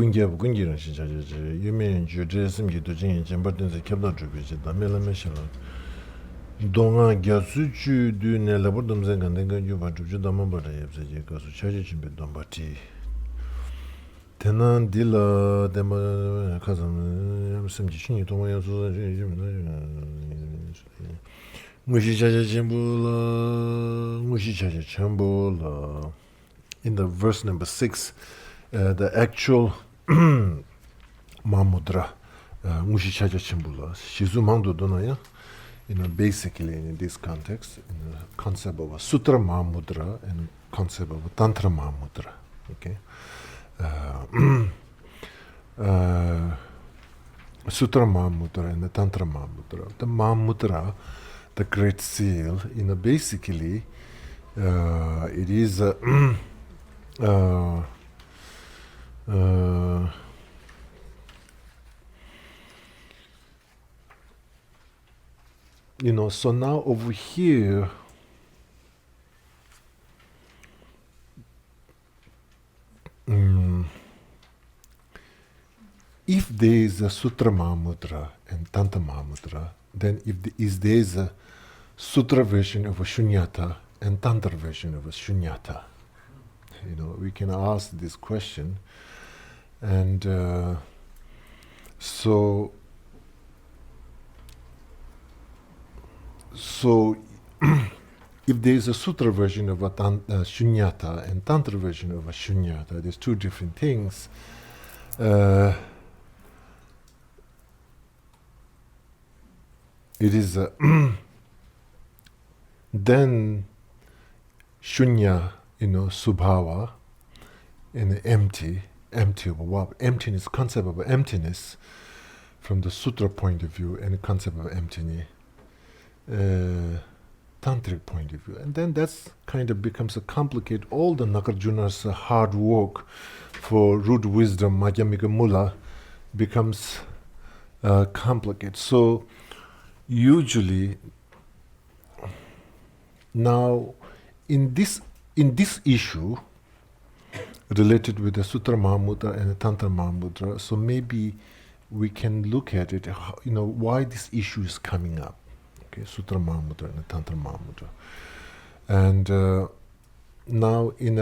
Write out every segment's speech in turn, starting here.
군기하고 군기랑 시작이지. 유명 주제스미 도진이 잼버든지 캡다 주비지. 다멜라메샤라. 동아 겨수주 두네 라보듬zen 간den가 유바 주주 담바라 예브제 가수 차지 준비 담바티. 테난 딜라 데마 카자는 심지 신이 동아야 소자 무시차지 전부라 무시차지 전부라. In the verse number 6, the actual Mahamudra, Mushichaja Chimbula, Shizumando Donaya, basically in this context, in the concept of a Sutra Mahamudra and concept of a Tantra Mahamudra. Okay? Sutra Mahamudra and the Tantra Mahamudra. The Mahamudra, the Great Seal, basically, it is a so now over here, if there is a Sutra Mahamudra and Tantra Mahamudra, then if there is a Sutra version of a Shunyata and Tantra version of a Shunyata, we can ask this question, and so if there is a sutra version of a shunyata and tantra version of a shunyata, there's two different things. It is then shunya, subhava, empty of what? Emptiness, concept of emptiness from the sutra point of view, and the concept of emptiness, tantric point of view. And then that's kind of becomes a complicated, all the Nagarjuna's hard work for root wisdom, Madhyamika Mula, becomes complicated. So usually now in this issue related with the Sutra Mahamudra and the Tantra Mahamudra, so maybe we can look at it, why this issue is coming up. Okay, Sutra Mahamudra and the Tantra Mahamudra. And now in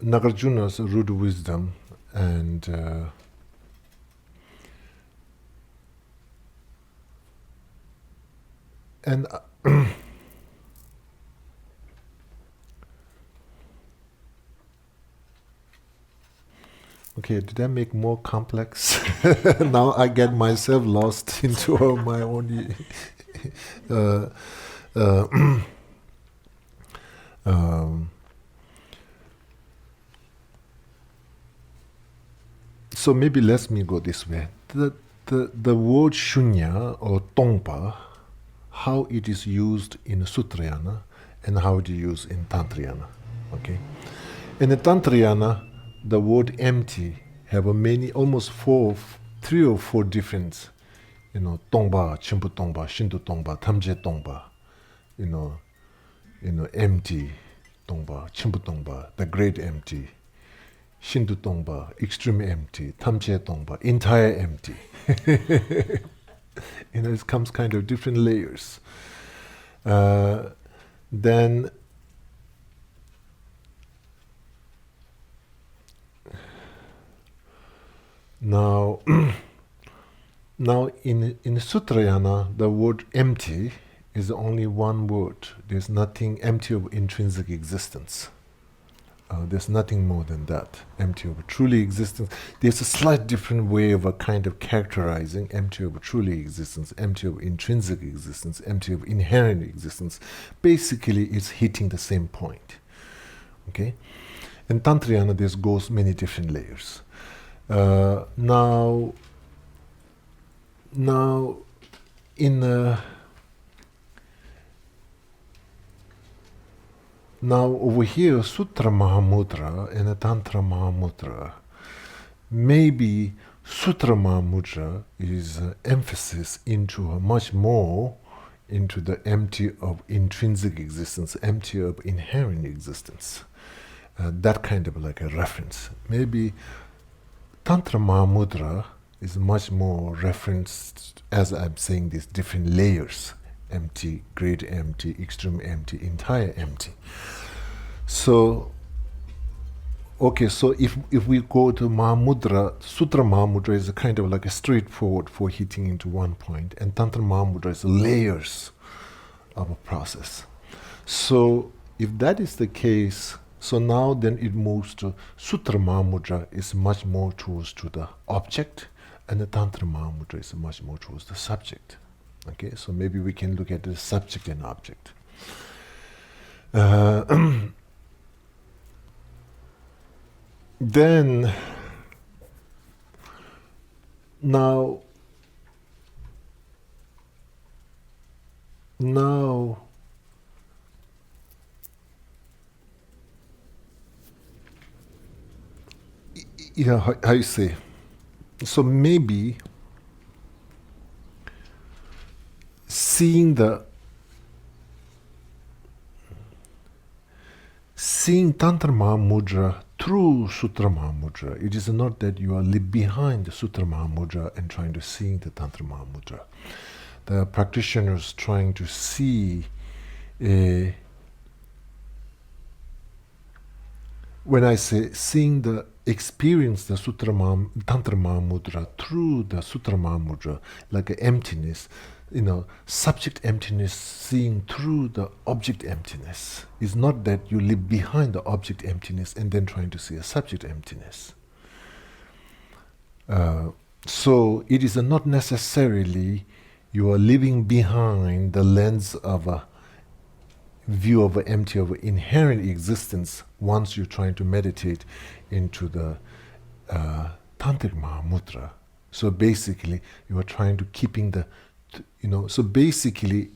Nagarjuna's root wisdom and okay, did I make more complex? Now I get myself lost into my own. So maybe let me go this way. The word shunya or tongpa, how it is used in Sutrayana and how it is used in Tantrayana. Okay, in the Tantrayana, the word empty have almost 3 or 4 different, tongba, chimpu tongba, shinto tongba, tamje tongba, empty tongba, chimpu tongba, the great empty, shinto tongba, extreme empty, tamje tongba, entire empty. It comes kind of different layers. Then Now in Sutrayana, the word empty is only one word. There's nothing empty of intrinsic existence. There's nothing more than that, empty of truly existence. There's a slight different way of a kind of characterizing empty of truly existence, empty of intrinsic existence, empty of inherent existence. Basically, it's hitting the same point. Okay? In Tantrayana, this goes many different layers. Now in now over here, Sutra Mahamudra and the Tantra Mahamudra, maybe Sutra Mahamudra is emphasis into much more into the empty of intrinsic existence, empty of inherent existence. That kind of like a reference. Maybe Tantra Mahamudra is much more referenced, as I'm saying, these different layers: empty, great empty, extreme empty, entire empty. So, okay, so if we go to Mahamudra, Sutra Mahamudra is a kind of like a straightforward for hitting into one point, and Tantra Mahamudra is layers of a process. So if that is the case, so now then it moves to Sutra Mahamudra is much more towards to the object, and the Tantra Mahamudra is much more towards the subject. Okay, so maybe we can look at the subject and object. Then, now, how you say? So maybe seeing Tantra Mahamudra through Sutra Mahamudra, it is not that you are behind the Sutra Mahamudra and trying to see the Tantra Mahamudra. The practitioners trying to see, when I say seeing the experience the Tantra Mahamudra through the Sutra Mahamudra, like an emptiness, subject emptiness, seeing through the object emptiness, is not that you live behind the object emptiness and then trying to see a subject emptiness. So it is not necessarily you are living behind the lens of a view of an empty, of an inherent existence once you're trying to meditate into the Tantric Mahamudra. So basically, you are trying to keeping the, so basically,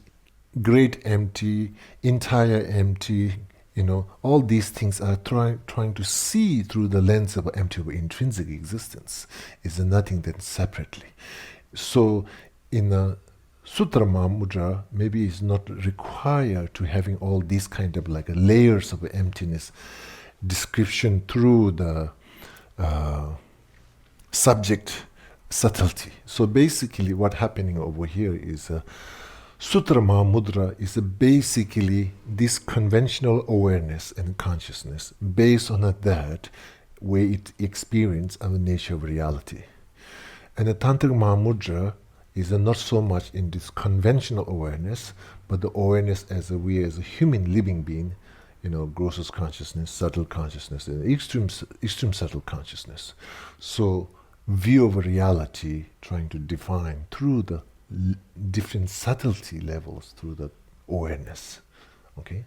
great empty, entire empty, all these things are trying to see through the lens of empty, of intrinsic existence. Is nothing then separately. So in a Sutra Mahamudra, maybe it's not required to having all these kind of like layers of emptiness description through the subject subtlety. So basically what happening over here is Sutra Mahamudra is basically this conventional awareness and consciousness based on that way it experience of the nature of reality. And the Tantric Mahamudra is not so much in this conventional awareness, but the awareness as we as a human living being, grossest consciousness, subtle consciousness, and extreme subtle consciousness. So view of reality, trying to define through the different subtlety levels, through the awareness. Okay.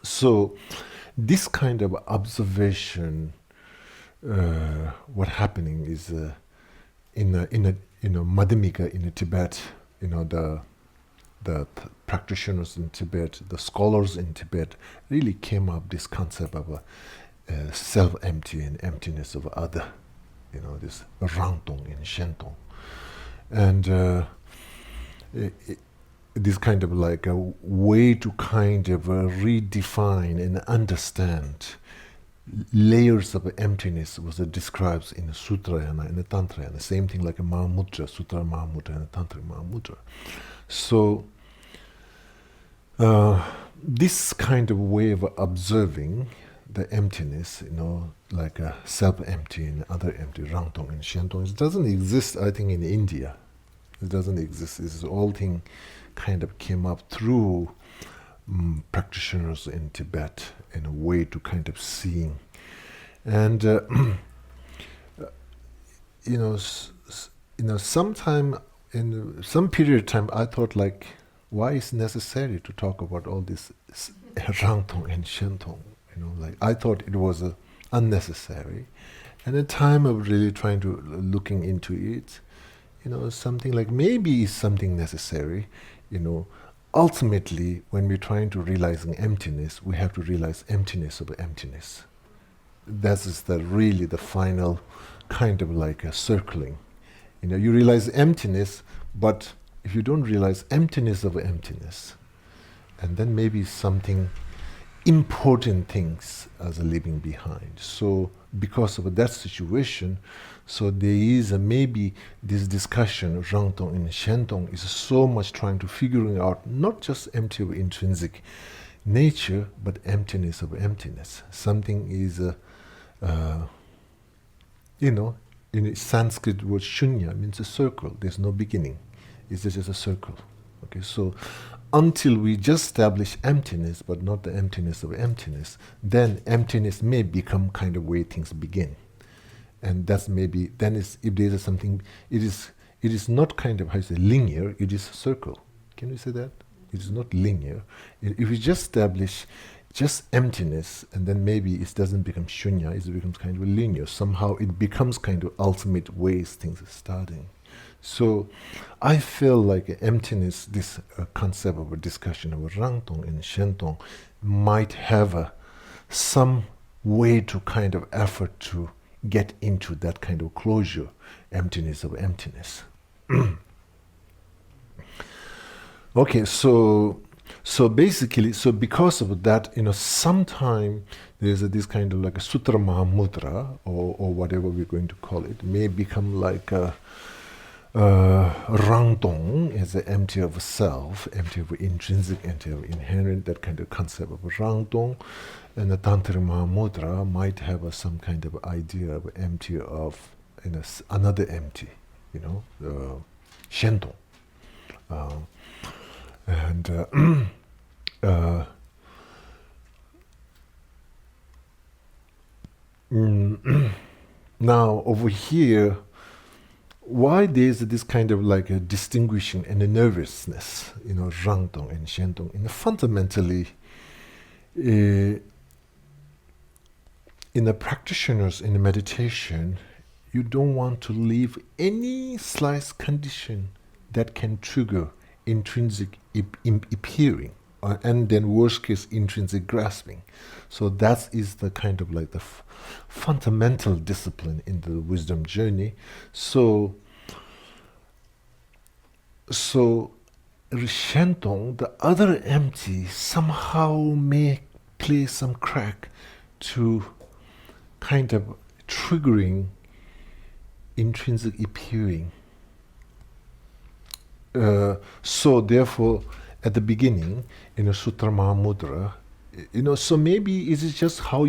So this kind of observation, what happening is in Madhyamika in Tibet, the practitioners in Tibet, the scholars in Tibet really came up this concept of a self-empty and emptiness of other, this rangtong and shentong. And this kind of like a way to kind of redefine and understand layers of emptiness was described in the Sutrayana and the Tantrayana. The same thing like a Mahamudra, Sutra Mahamudra and a Tantric Mahamudra. So this kind of way of observing the emptiness, like a self-empty and other empty, rangtong and shentong, it doesn't exist, I think, in India. It doesn't exist. This whole thing kind of came up through practitioners in Tibet in a way to kind of seeing. And, sometime in some period of time, I thought like, why is it necessary to talk about all this rangtong and shentong? Like I thought it was unnecessary. And the time of really trying to looking into it, something like maybe it's something necessary, ultimately, when we're trying to realize an emptiness, we have to realize emptiness of emptiness. That is really the final kind of like a circling. You realize emptiness, but if you don't realize emptiness of emptiness, and then maybe something important things as a leaving behind. So because of that situation, so there is maybe this discussion, Rangtong and Shentong, is so much trying to figuring out not just empty of intrinsic nature, but emptiness of emptiness. Something is, in Sanskrit word shunya means a circle. There's no beginning. It's just a circle. Okay, so until we just establish emptiness, but not the emptiness of emptiness, then emptiness may become kind of where things begin. And that's maybe, then if there is something, it is not kind of, how you say, linear, it is a circle. Can you say that? It is not linear. If we just establish just emptiness, and then maybe it doesn't become shunya, it becomes kind of linear. Somehow it becomes kind of ultimate ways things are starting. So I feel like emptiness, this concept of a discussion of Rangtong and Shentong might have some way to kind of effort to get into that kind of closure, emptiness of emptiness. Okay, so basically, so because of that, sometime there's this kind of like a Sutra Mahamudra, or whatever we're going to call it, may become like a Rangtong is the empty of self, empty of intrinsic, empty of inherent, that kind of concept of Rangtong. And the Tantric Mahamudra might have some kind of idea of empty of another empty, Shentong. Now over here, why there's this kind of like a distinguishing and a nervousness, Rangtong and Shentong, fundamentally, in the practitioners in the meditation, you don't want to leave any slight condition that can trigger intrinsic appearing, and then worst case intrinsic grasping. So that is the kind of like the fundamental discipline in the wisdom journey. So Shentong, the other empty, somehow may play some crack to kind of triggering intrinsic appearing. So therefore, at the beginning, in a Sutra Mahamudra, so maybe it is just how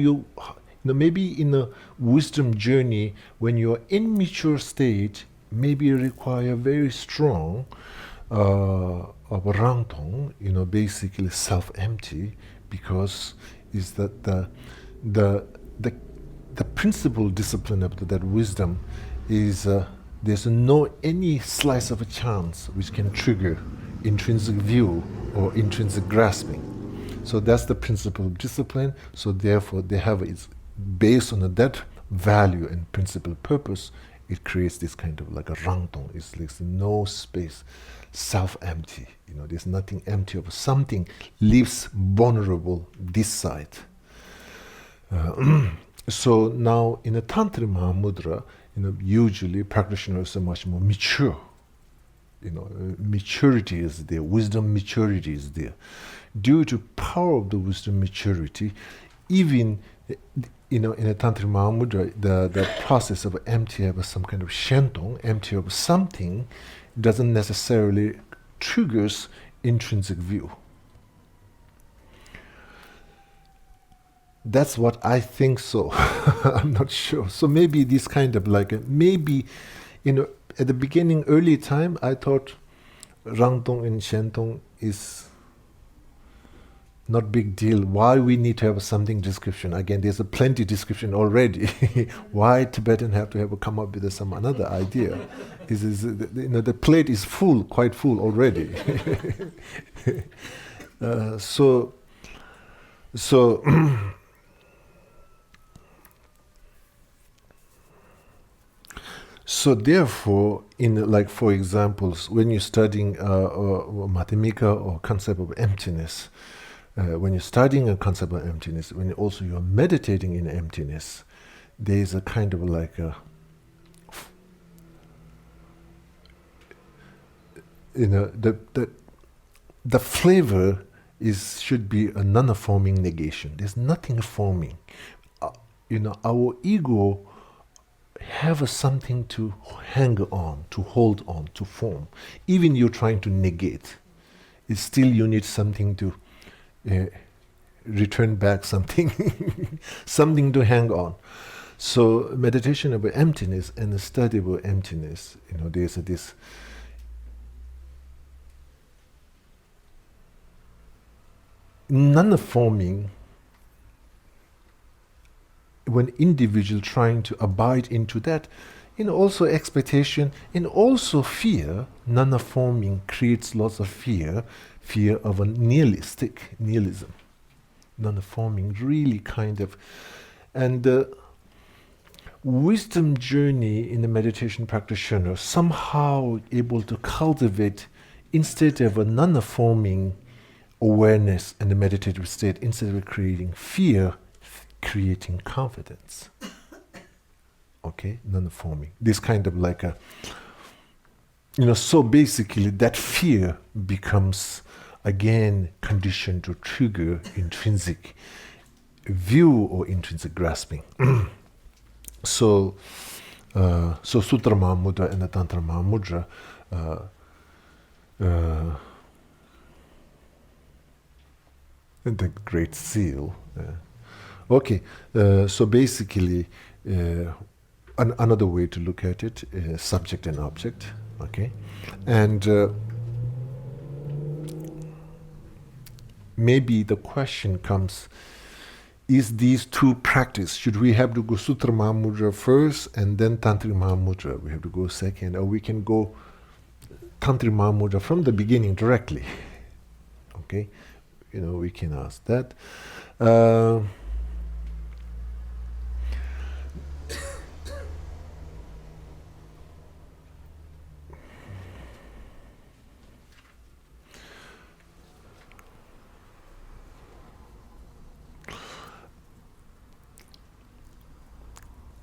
maybe in a wisdom journey, when you're in mature state, maybe you require very strong of Rangtong, basically self-empty, because is that the principal discipline of that wisdom is there's no any slice of a chance which can trigger intrinsic view or intrinsic grasping. So that's the principle of discipline. So therefore they have it's based on that value and principal purpose, it creates this kind of like a Rangtong. It's like no space, self-empty. There's nothing empty of something leaves vulnerable this side. So now in a Tantric Mahamudra, usually practitioners are much more mature. Maturity is there, wisdom maturity is there. Due to power of the wisdom maturity, even in a Tantric Mahamudra, the process of empty of some kind of Shentong, empty of something, doesn't necessarily triggers intrinsic view. That's what I think so. I'm not sure. So maybe this kind of like, maybe, at the beginning, early time, I thought Rangtong and Shentong is not big deal. Why we need to have something description? Again, there's a plenty description already. Why Tibetan have to come up with some another idea? The plate is full, quite full already. So therefore, for examples, when you're studying Madhyamika or concept of emptiness, when you're studying a concept of emptiness, when you're meditating in emptiness, there is a kind of like the flavor should be a non-forming negation. There's nothing forming. Our ego have something to hang on, to hold on, to form. Even you're trying to negate, it's still you need something to return back, something, something to hang on. So meditation about emptiness and the study about emptiness, there's this non-forming. When individual trying to abide into that, also expectation and also fear, non-forming creates lots of fear of a nihilism. Non-forming really kind of, and the wisdom journey in the meditation practitioner somehow able to cultivate, instead of a non-forming awareness and the meditative state, instead of creating fear, creating confidence. Okay, non-forming. This kind of like a, so basically that fear becomes again conditioned to trigger intrinsic view or intrinsic grasping. So Sutra Mahamudra and the Tantra Mahamudra and the Great Seal. Okay, so basically, another way to look at it is subject and object. Okay, and maybe the question comes: is these two practice? Should we have to go Sutra Mahamudra first and then Tantric Mahamudra? We have to go second, or we can go Tantric Mahamudra from the beginning directly. Okay, we can ask that.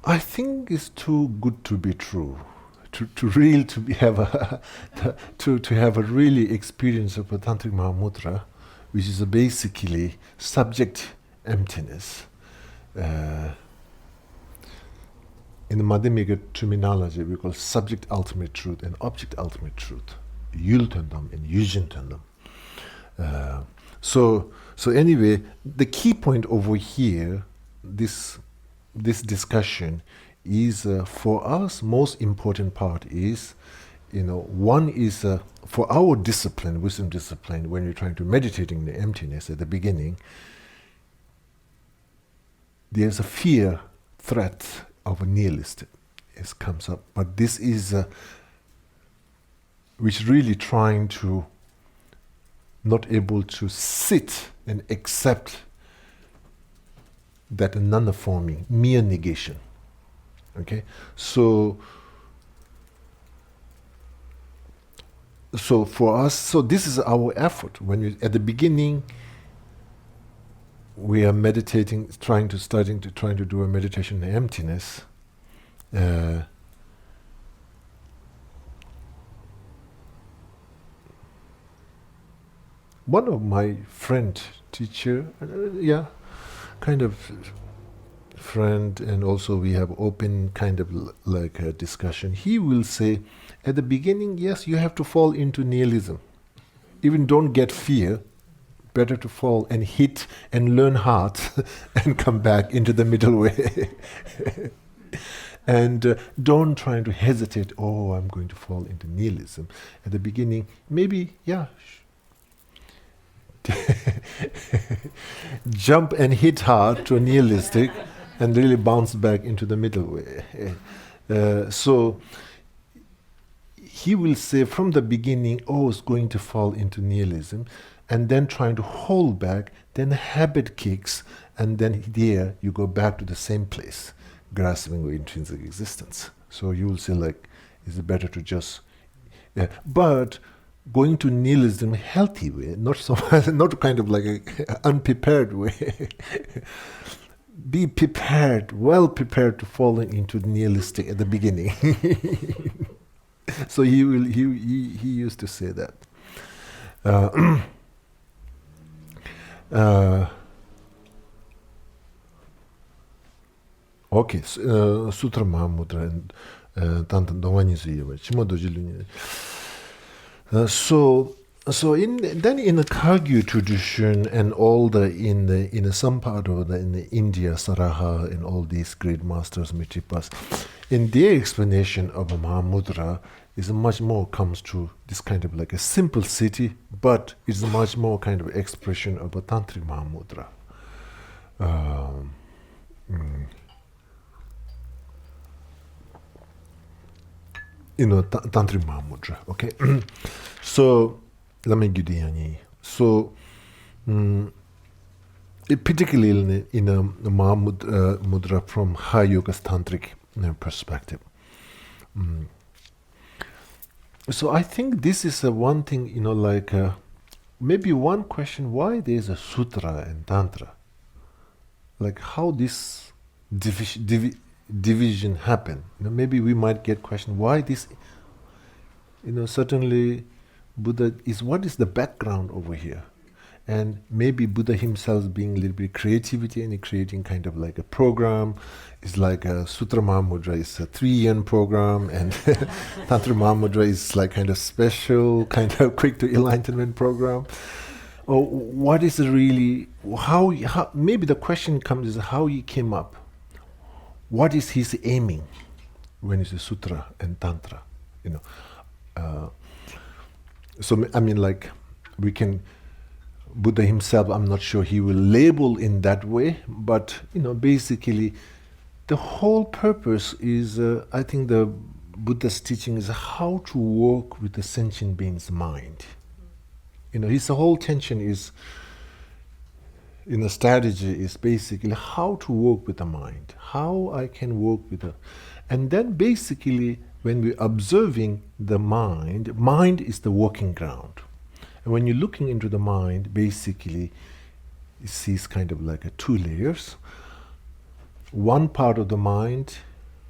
I think it's too good to be true, have a really experience of a Tantric Mahamudra, which is basically subject emptiness. In the Madhyamika terminology, we call subject ultimate truth and object ultimate truth, Yultundam and Yujintundam. So anyway, the key point over here, this discussion is for us most important part is, one is for our discipline, wisdom discipline, when you're trying to meditate in the emptiness at the beginning, there's a fear, threat of a nihilist. It comes up, but this is which really trying to not able to sit and accept that non-forming, mere negation. Okay, so for us, this is our effort. When you at the beginning, we are meditating, trying to do a meditation in emptiness. One of my teacher, kind of friend, and also we have open kind of like a discussion. He will say, at the beginning, yes, you have to fall into nihilism. Even don't get fear, better to fall and hit and learn hard and come back into the middle way. And don't try to hesitate, I'm going to fall into nihilism. At the beginning, maybe, jump and hit hard to a nihilistic and really bounce back into the middle way. So he will say from the beginning, it's going to fall into nihilism, and then trying to hold back, then habit kicks, and then there you go back to the same place, grasping with intrinsic existence. So you will say is it better to just, but going to nihilism healthy way, not so not kind of like a unprepared way. Be prepared, well prepared to fall into nihilistic at the beginning. So he used to say that. Okay, Sutra Mahamudra and Tanta Dongani Zuyewa, Chimodojilu. So in the Kagyu tradition and all in some part of in the India, Saraha and all these great masters, Mitripas, in their explanation of a Mahamudra is much more comes to this kind of like a simple city, but it's much more kind of expression of a Tantric Mahamudra. Tantric Mahamudra, okay? So, let me give you any. So, particularly in a Mahamudra from high yoga tantric perspective. So, I think this is one thing, like maybe one question: why there is a sutra and tantra? Like how this division happen? Maybe we might get question why this. Certainly, Buddha is what is the background over here, and maybe Buddha himself being a little bit creativity and creating kind of like a program. It's like a Sutra Mahamudra is a 3-yen program, and Tantra Mahamudra is like kind of special, kind of quick to enlightenment program. Or what is really how maybe the question comes is how he came up. What is his aiming when it's a sutra and tantra? So I mean, like we can Buddha himself. I'm not sure he will label in that way, but basically, the whole purpose is I think the Buddha's teaching is how to work with the sentient being's mind. His whole tension is. Strategy is basically how to work with the mind, how I can work with it. And then basically when we're observing the mind is the working ground. And when you're looking into the mind, basically you see kind of like 2 layers. One part of the mind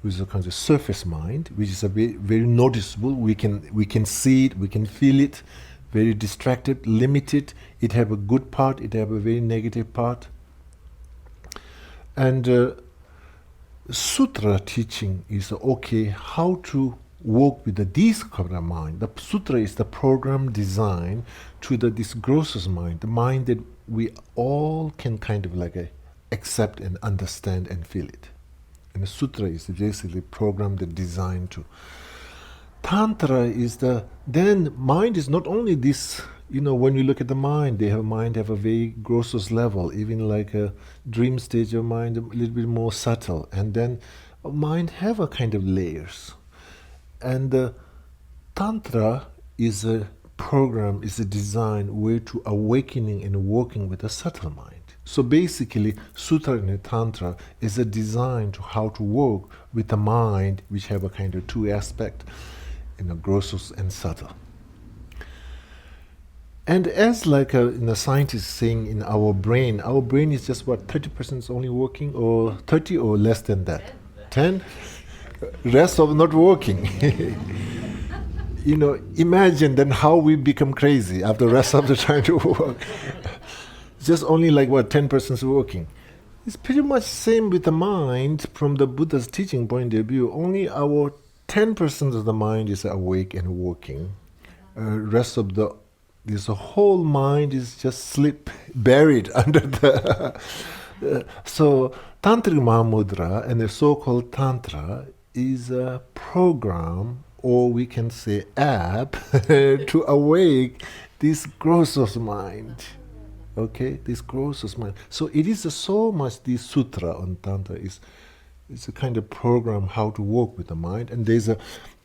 which is a kind of surface mind, which is a very noticeable, we can see it, we can feel it, very distracted, limited. It have a good part, it have a very negative part. And sutra teaching is how to work with this kind of mind. The sutra is the program designed to this grossest mind, the mind that we all can kind of like accept and understand and feel it. And the sutra is basically program that designed to. Tantra is then mind is not only this, when you look at the mind have a very grossest level, even like a dream stage of mind, a little bit more subtle. And then mind have a kind of layers. And Tantra is a program, is a design way to awakening and working with a subtle mind. So basically, Sutra and Tantra is a design to how to work with the mind, which have a kind of 2 aspects. Gross and subtle. And as like a scientist saying in our brain is just 30% only working, or 30 or less than that? 10? Rest of not working. Imagine then how we become crazy after the rest of the time to work. Just only 10% is working. It's pretty much same with the mind from the Buddha's teaching point of view. Only our 10% of the mind is awake and working. Rest of this whole mind is just buried under the. So Tantric Mahamudra and the so-called Tantra is a program, or we can say app, to awake this grossest mind. Okay, this grossest mind. So it is so much this sutra on Tantra it's a kind of program how to work with the mind, and there's a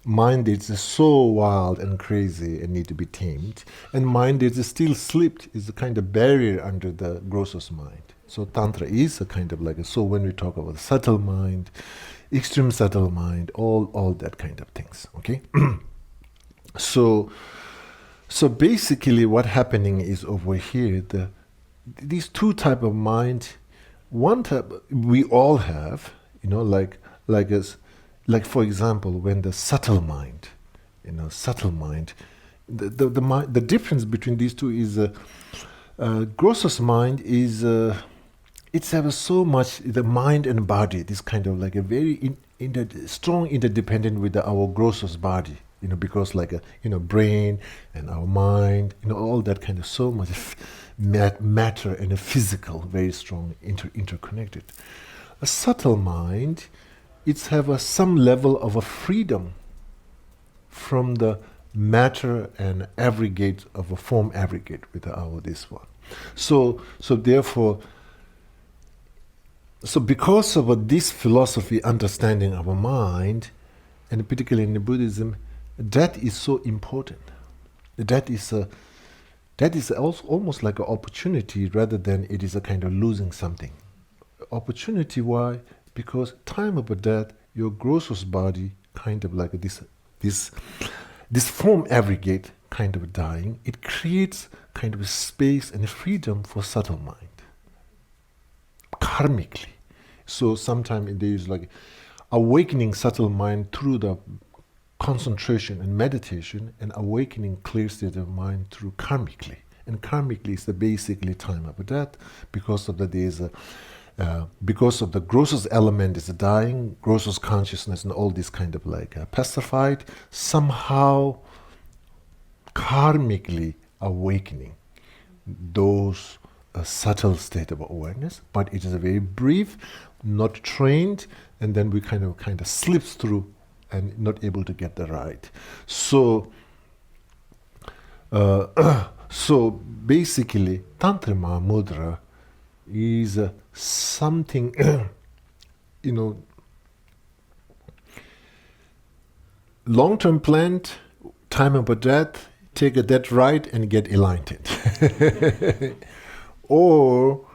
mind that's so wild and crazy and need to be tamed, and mind that's still slipped is a kind of barrier under the grossest mind. So Tantra is a kind of so when we talk about subtle mind, extreme subtle mind, all that kind of things. Okay, so basically what happening is over here these 2 type of mind. One type we all have. Like for example, when the subtle mind, the difference between these 2 is Gross's mind is it's have so much the mind and body. This kind of like a very strong interdependent with our gross's body. Because like brain and our mind, all that kind of so much matter and a physical, very strong interconnected. A subtle mind, it's have some level of a freedom from the matter and aggregate of a form aggregate with our this one. So therefore, because of this philosophy, understanding of a mind, and particularly in Buddhism, that is so important. That is also almost like an opportunity rather than it is a kind of losing something. Opportunity, why? Because time of death, your grossest body kind of like this form aggregate kind of dying, it creates kind of a space and a freedom for subtle mind. Karmically. So sometimes there is like awakening subtle mind through the concentration and meditation, and awakening clear state of mind through karmically. And karmically is the basically time of death, because of because of the grossest element is dying, grossest consciousness and all this kind of like pacified, somehow karmically awakening those subtle state of awareness, but it is a very brief, not trained, and then we kind of slips through and not able to get the right. So so basically Tantra Mahamudra is something long-term plan, time of death, take a death right and get enlightened. Or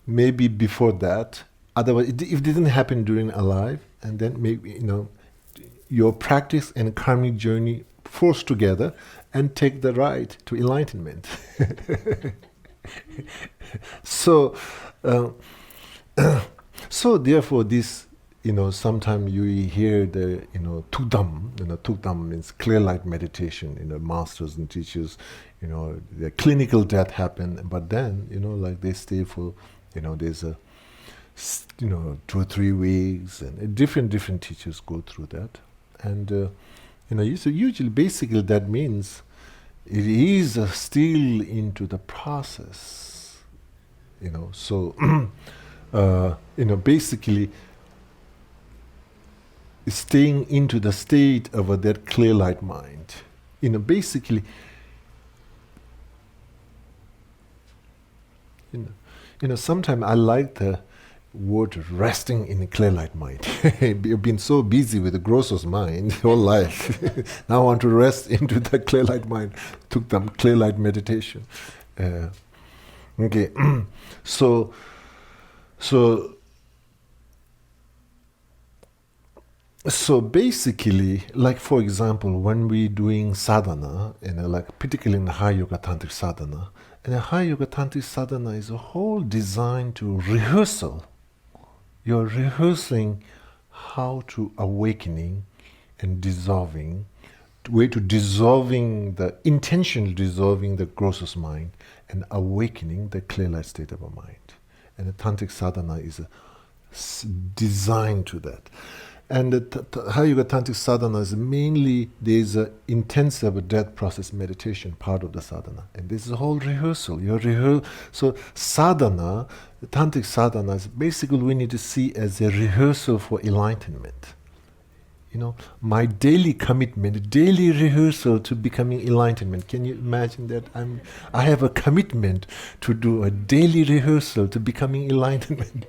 maybe before that, otherwise if it didn't happen during alive, and then maybe your practice and karmic journey force together and take the right to enlightenment. So therefore this sometimes you hear the Thupten. Thupten means clear light meditation. Masters and teachers, the clinical death happen, but then like they stay for there's a 2 or 3 weeks, and different teachers go through that, and usually basically that means it is still into the process, so basically staying into the state of that clear light mind, basically sometimes I like the word resting in a clear light mind. You've been so busy with the grossest mind whole life. Now I want to rest into the clear light mind. Took them clear light meditation. Okay, so basically, like for example, when we're doing sadhana, like particularly in the high yoga tantric sadhana, and a high yoga tantric sadhana is a whole designed to rehearsal. You're rehearsing how to awakening and dissolving, way to intentionally dissolving the grossest mind and awakening the clear light state of a mind. And the tantric sadhana is designed to that. And the high yoga tantric sadhana is mainly, there's an intensive death process meditation part of the sadhana. And this is a whole rehearsal. So sadhana, the tantric sadhana is basically we need to see as a rehearsal for enlightenment. My daily commitment, daily rehearsal to becoming enlightenment. Can you imagine that? I have a commitment to do a daily rehearsal to becoming enlightenment.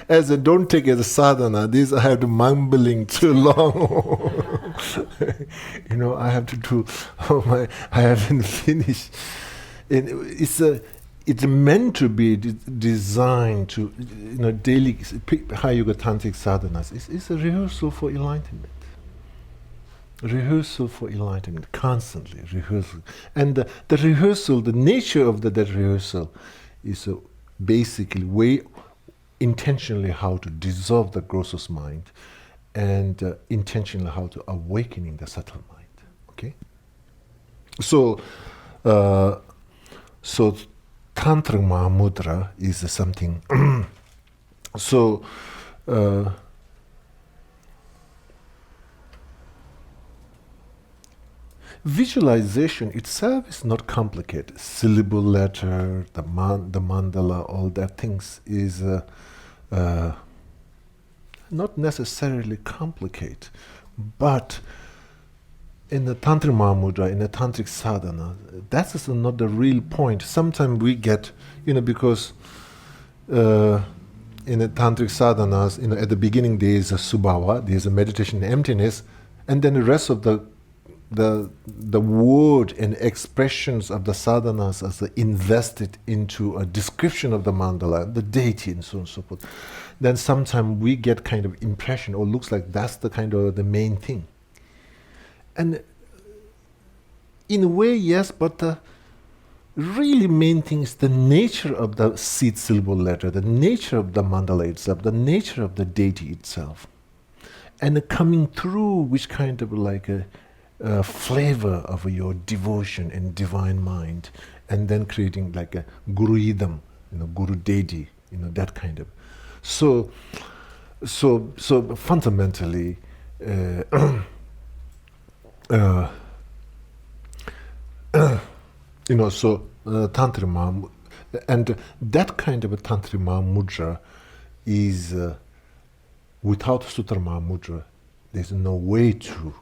As a don't take it as a sadhana, this I have to mumbling too long. I have to do. I haven't finished. It's meant to be designed to, daily high yoga tantric sadhanas. It's a rehearsal for enlightenment. Rehearsal for enlightenment, constantly rehearsal, and the rehearsal, the nature of that rehearsal, is basically way. Intentionally how to dissolve the grossest mind, and intentionally how to awakening the subtle mind. Okay, so so Tantric Mahamudra is something. So visualization itself is not complicated. Syllable letter, the mandala, all that things is not necessarily complicated, but in the Tantric Mahamudra, in the Tantric sadhana, that is not the real point. Sometimes we get, because in the Tantric sadhanas, at the beginning there is a subhava, there is a meditation emptiness, and then the rest of the word and expressions of the sadhanas as invested into a description of the mandala, the deity, and so on and so forth. Then sometimes we get kind of impression, or looks like that's the kind of the main thing. And in a way, yes, but the really main thing is the nature of the seed syllable letter, the nature of the mandala itself, the nature of the deity itself. And coming through which kind of like a flavor of your devotion and divine mind, and then creating like a guruism, guru deity, that kind of. So fundamentally, Tantric Mahamudra, and that kind of a Tantric Mahamudra is without Sutra Mahamudra. There's no way to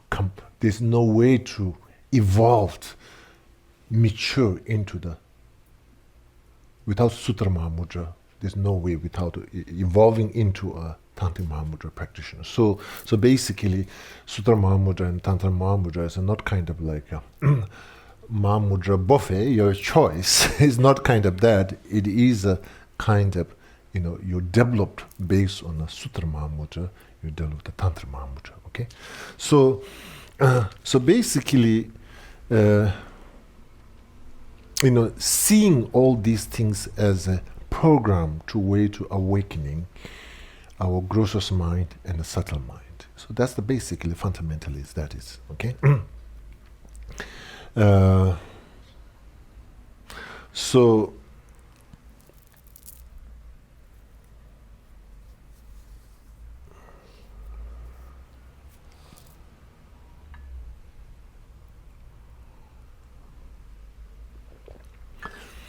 there's no way to evolve, mature into the. Without Sutra Mahamudra, there's no way without evolving into a Tantric Mahamudra practitioner. So basically, Sutra Mahamudra and Tantra Mahamudra is not kind of like a Mahamudra buffet, your choice. It's not kind of that. It is a kind of, you developed based on a Sutra Mahamudra, you developed the Tantra Mahamudra, okay? So basically, seeing all these things as a program to way to awakening our grossest mind and the subtle mind. So that's the basically fundamentally that is, okay?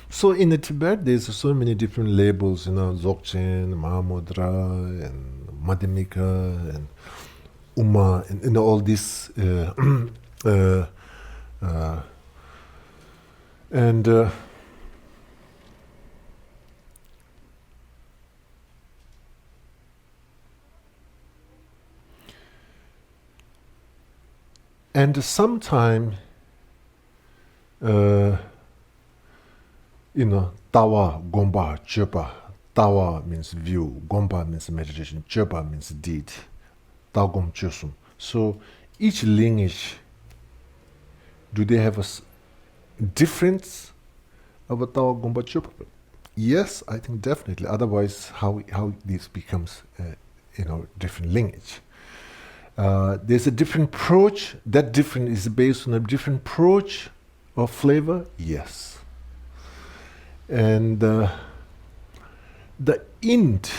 So in the Tibet, there's so many different labels, Dzogchen, Mahamudra, and Madhyamika, and Uma, and all this. And sometime, Tawa, Gompa, Chöpa. Tawa means view, Gompa means meditation, Chöpa means deed. Tagom Chösum. So each lineage, do they have a difference of a Tawa, Gompa, Chöpa? Yes, I think definitely. Otherwise, how this becomes, different lineage. There's a different approach. That different is based on a different approach or flavor. Yes. And the int,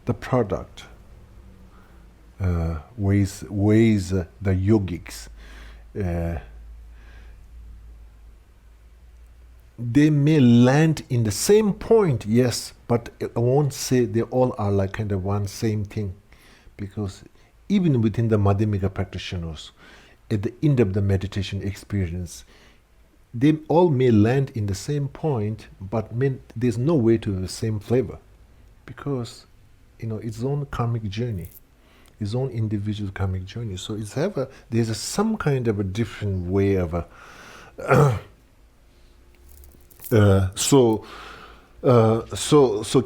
the product, weighs the yogics. They may land in the same point, yes, but I won't say they all are like kind of one same thing, because even within the Madhyamika practitioners, at the end of the meditation experience, they all may land in the same point, but there's no way to the same flavor, because its own karmic journey, its own individual karmic journey. So there's some kind of a different way of a. So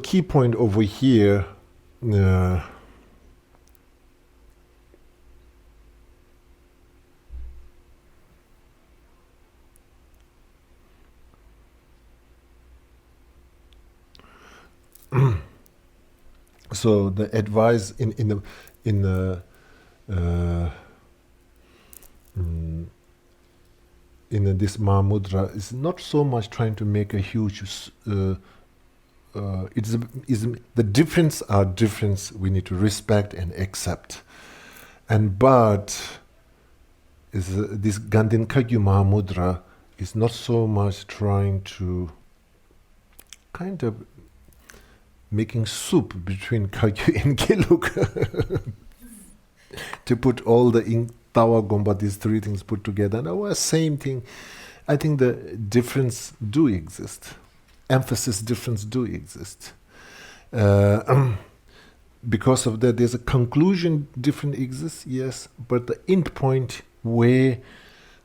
key point over here. So the advice in this Mahamudra is not so much trying to make a huge. The difference are difference we need to respect and accept, but this Ganden Kagyu Mahamudra is not so much trying to kind of making soup between Kagyu and Gelug to put all the Tawa Gompa, these three things put together. No, same thing. I think the difference do exist. Emphasis difference do exist. Because of that, there's a conclusion different exists, yes, but the end point where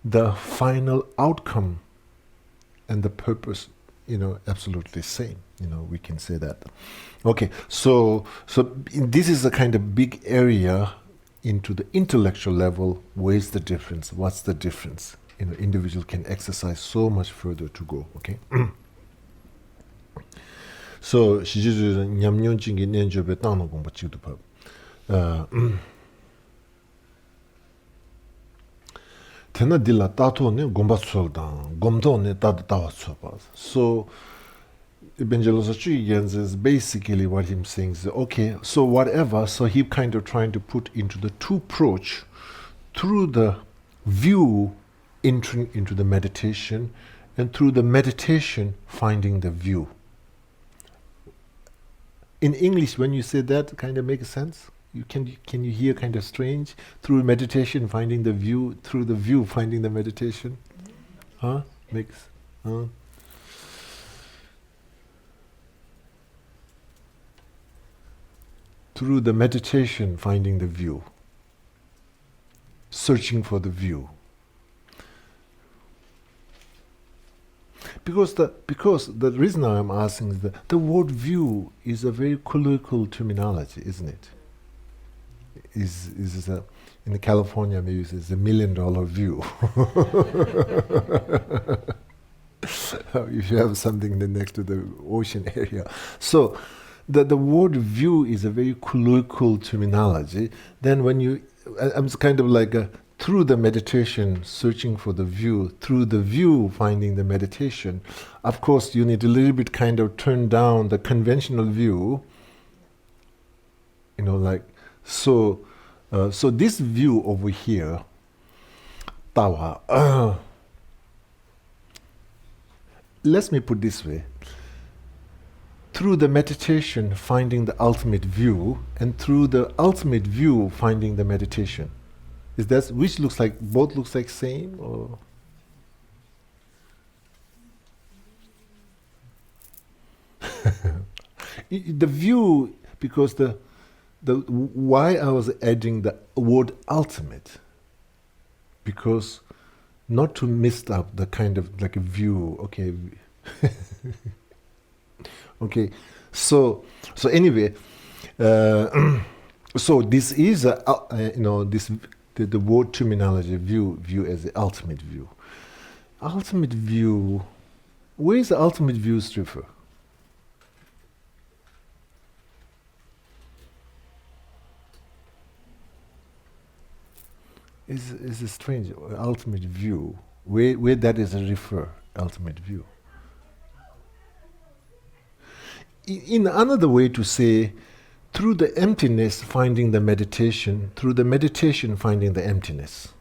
the final outcome and the purpose, absolutely same. We can say that. Okay, so this is a kind of big area into the intellectual level. Where's the difference? What's the difference? Individual can exercise so much further to go. Okay. So shijizu nyamnyon chingi nenjobe tano gomba chigdu pab. Tena dila tato ne gomba tsoldan, gomdo ne tawa tsoba. So Evangelist Chokyi Gyaltsen is basically what he's saying is, okay, so whatever, so he kind of trying to put into the two approach through the view entering into the meditation and through the meditation finding the view. In English, when you say that, kind of makes sense? Can you hear kind of strange? Through meditation finding the view, through the view finding the meditation? Huh? Makes, huh? Through the meditation finding the view, searching for the view. Because the reason I'm asking is that the word view is a very colloquial terminology, isn't it? In California, maybe it's $1 million view. If you have something next to the ocean area. So the word view is a very colloquial terminology. Then when I'm kind of like through the meditation, searching for the view, through the view, finding the meditation. Of course, you need a little bit kind of turn down the conventional view, so this view over here, Tawa, let me put this way. Through the meditation, finding the ultimate view, and through the ultimate view, finding the meditation. Is that which looks like both looks like same or? The view, because the why I was adding the word ultimate, because not to miss up the kind of like a view. Okay. Okay. So anyway, so this is the word terminology view as the ultimate view. Ultimate view, where is the ultimate view refer? Is a strange ultimate view. Where that is a refer, ultimate view. In another way to say, through the emptiness finding the meditation, through the meditation finding the emptiness.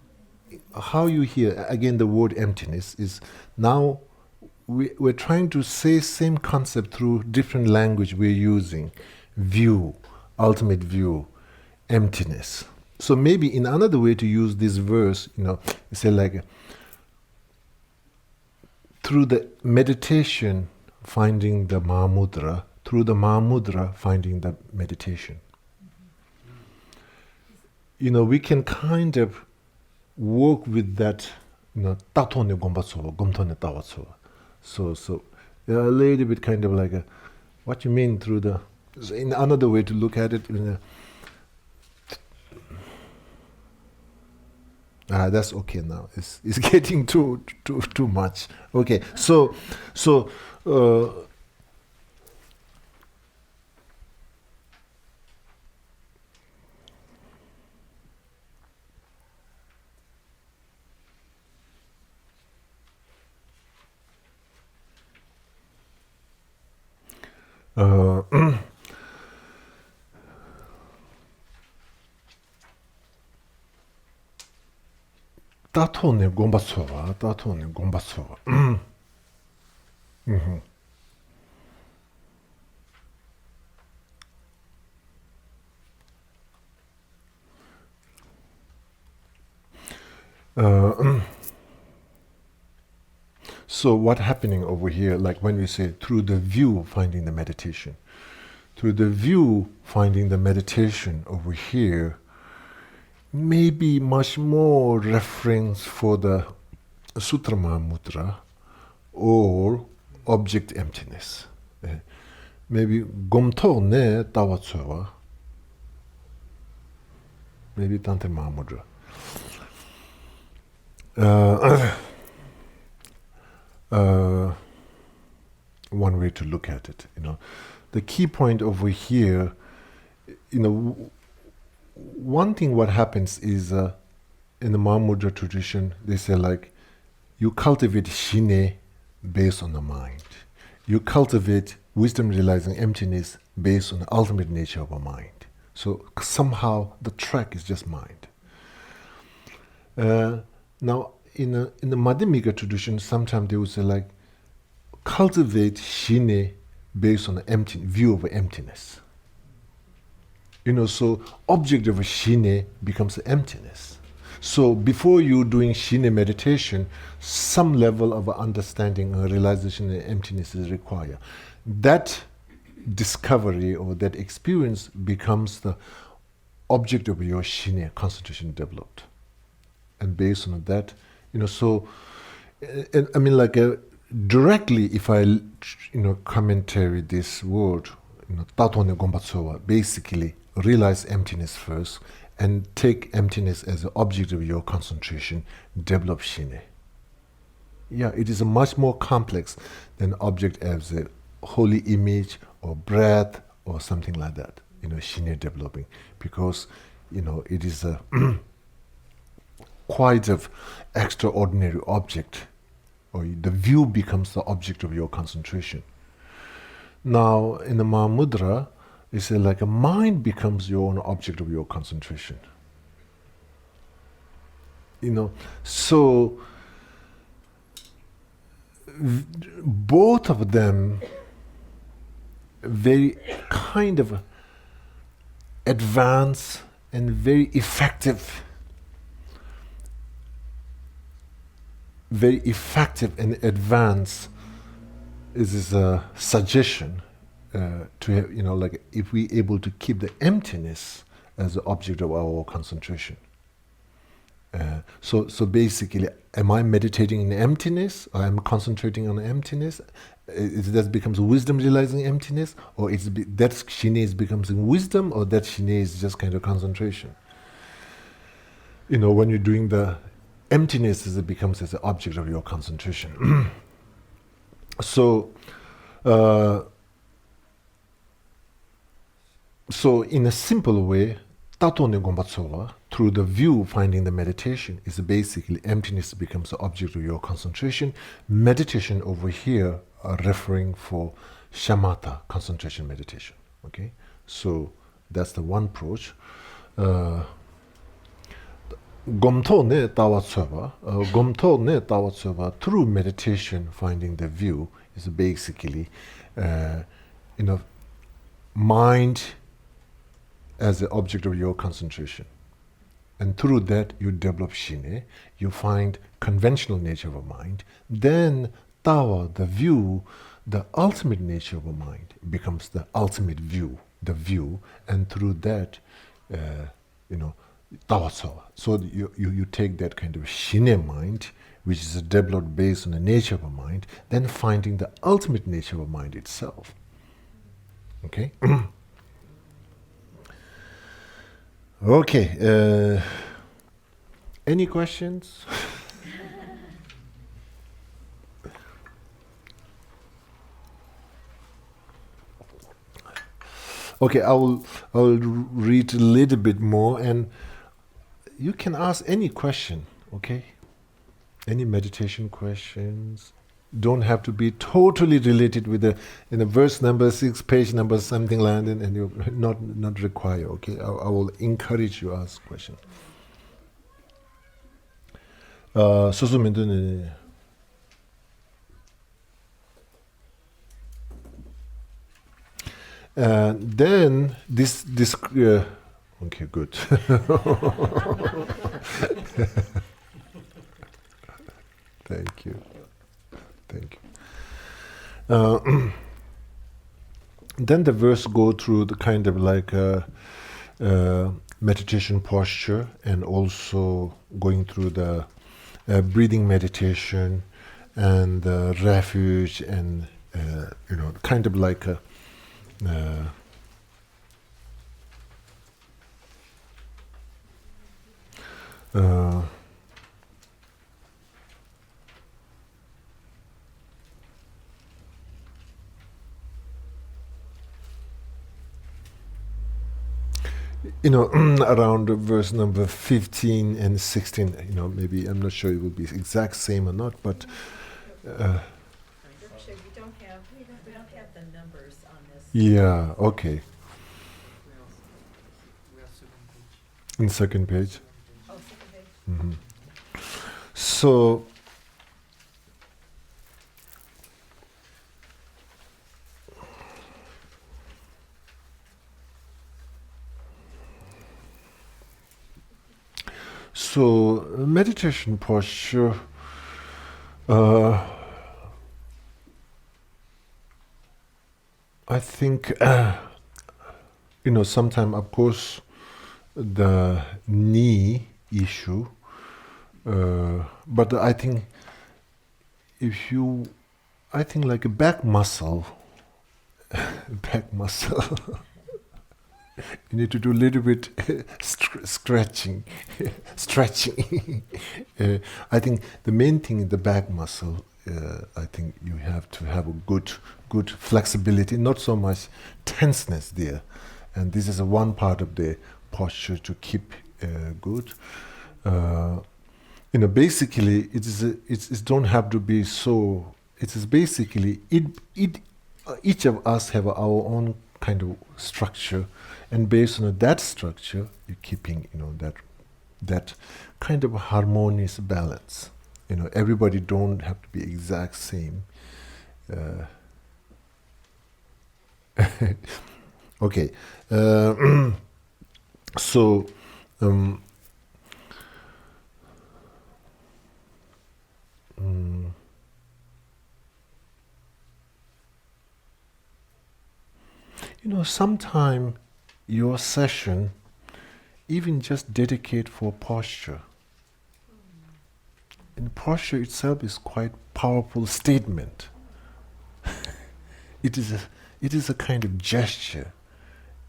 How you hear, again the word emptiness is now we're trying to say same concept through different language we're using. View, ultimate view, emptiness. So maybe in another way to use this verse, say like through the meditation finding the Mahamudra, through the Mahamudra finding the meditation. We can kind of work with that, tatone gombatsuwa, gomtone tawatsuwa. So a little bit kind of like what you mean through the, in another way to look at it, that's okay now. It's getting too much. Okay, so 따토네 곰바초와 따토네 곰바초와 So what happening over here, like when we say through the view finding the meditation, through the view finding the meditation over here, maybe much more reference for the Sutra Mahamudra or object emptiness. Maybe Gomto ne Tawatsuwa, maybe Tante Mahamudra. One way to look at it, the key point over here, one thing what happens is in the Mahamudra tradition, they say like, you cultivate shine based on the mind. You cultivate wisdom realizing emptiness based on the ultimate nature of a mind. So somehow the track is just mind. Now, in the Madhyamika tradition, sometimes they would say like, cultivate shine based on the view of emptiness. So object of a shine becomes emptiness. So before you doing shine meditation, some level of understanding or realization of emptiness is required. That discovery or that experience becomes the object of your shine concentration developed. And based on that, so, I mean, like directly, if I, commentary this word, Tatone Gombatsowa, basically realize emptiness first and take emptiness as the object of your concentration, develop shine. Yeah, it is a much more complex than object as a holy image or breath or something like that, shine developing, because, it is a quite of extraordinary object, or the view becomes the object of your concentration. Now, in the Mahamudra, it's like a mind becomes your own object of your concentration. So both of them very kind of advanced and very effective and advanced is a suggestion to have, like if we able to keep the emptiness as the object of our concentration. So basically, am I meditating in emptiness, or am I concentrating on emptiness? That becomes wisdom realizing emptiness, or that shine becomes wisdom, or that shine is just kind of concentration. When you're doing the emptiness, it becomes as the object of your concentration. So in a simple way, Tatone Gombatsowa, through the view finding the meditation, is basically emptiness becomes the object of your concentration. Meditation over here are referring for shamatha, concentration meditation. Okay, so that's the one approach. Gomto ne tawatsoba, through meditation finding the view is basically mind as the object of your concentration. And through that you develop shine, you find conventional nature of a mind. Then tawa, the view, the ultimate nature of a mind becomes the ultimate view, the view, and through that, tawatsowa. So you take that kind of shine mind, which is developed based on the nature of a mind, then finding the ultimate nature of a mind itself. Okay? Okay. Any questions? Okay, I will read a little bit more, and you can ask any question. Okay, any meditation questions? don't have to be totally related with the in a verse number 6, page number something like that, and you not require. Okay, I will encourage you to ask question. 소소민도네. Then this okay, good. Thank you. Then the verse go through the kind of like meditation posture, and also going through the breathing meditation and refuge, and kind of like a around verse number 15 and 16, maybe, I'm not sure it will be exact same or not, but we don't have the numbers on this. yeah, okay. In second page. Oh, second page. Mm-hmm. So meditation posture, I think, sometimes, of course, the knee issue, but I think like a back muscle, you need to do a little bit stretching. I think the main thing in the back muscle, I think you have to have a good flexibility, not so much tenseness there. And this is one part of the posture to keep good. Basically, it don't have to be so. It is basically each of us have our own kind of structure, and based on that structure, you're keeping that kind of harmonious balance. Everybody don't have to be exact same. Okay, so. Sometime your session even just dedicate for posture. And posture itself is quite powerful statement. It is a kind of gesture,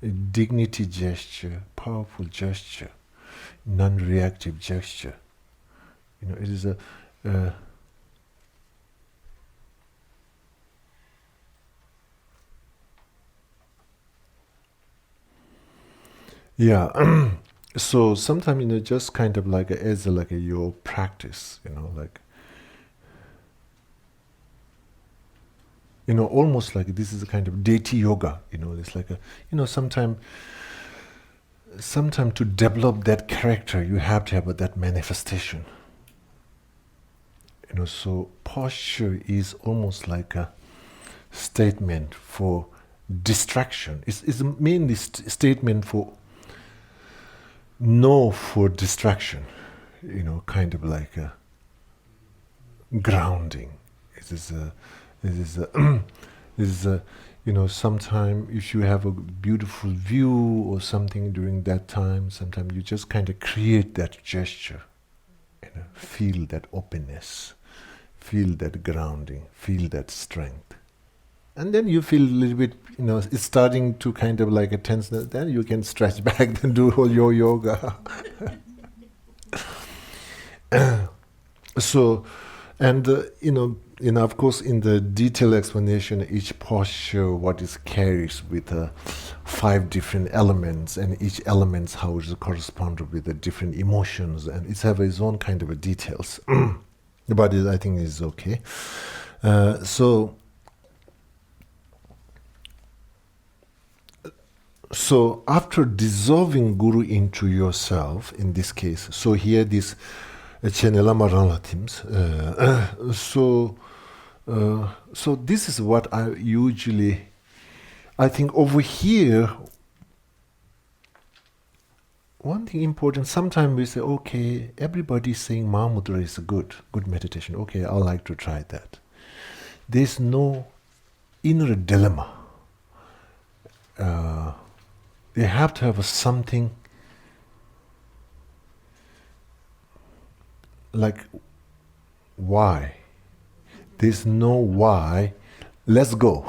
a dignity gesture, powerful gesture, non-reactive gesture. It is a yeah. So sometimes just kind of like as your practice, almost like this is a kind of deity yoga. It's like sometimes to develop that character, you have to have that manifestation. So posture is almost like a statement for distraction. It's mainly statement for no for distraction. Kind of like a grounding. It is sometime if you have a beautiful view or something during that time, sometimes you just kind of create that gesture. Feel that openness, feel that grounding, feel that strength. And then you feel a little bit, it's starting to kind of like a tenseness, then you can stretch back and do all your yoga. So, and of course, in the detailed explanation, each posture, what is carries with 5 different elements, and each elements how it corresponds with the different emotions, and it have its own kind of details. But I think it's okay. So after dissolving Guru into yourself, in this case, so here this Chenelama relatives, so this is what I think over here, one thing important, sometimes we say, okay, everybody's saying Mahamudra is a good meditation. Okay, I'd like to try that. There's no inner dilemma. They have to have something like why. There's no why. Let's go.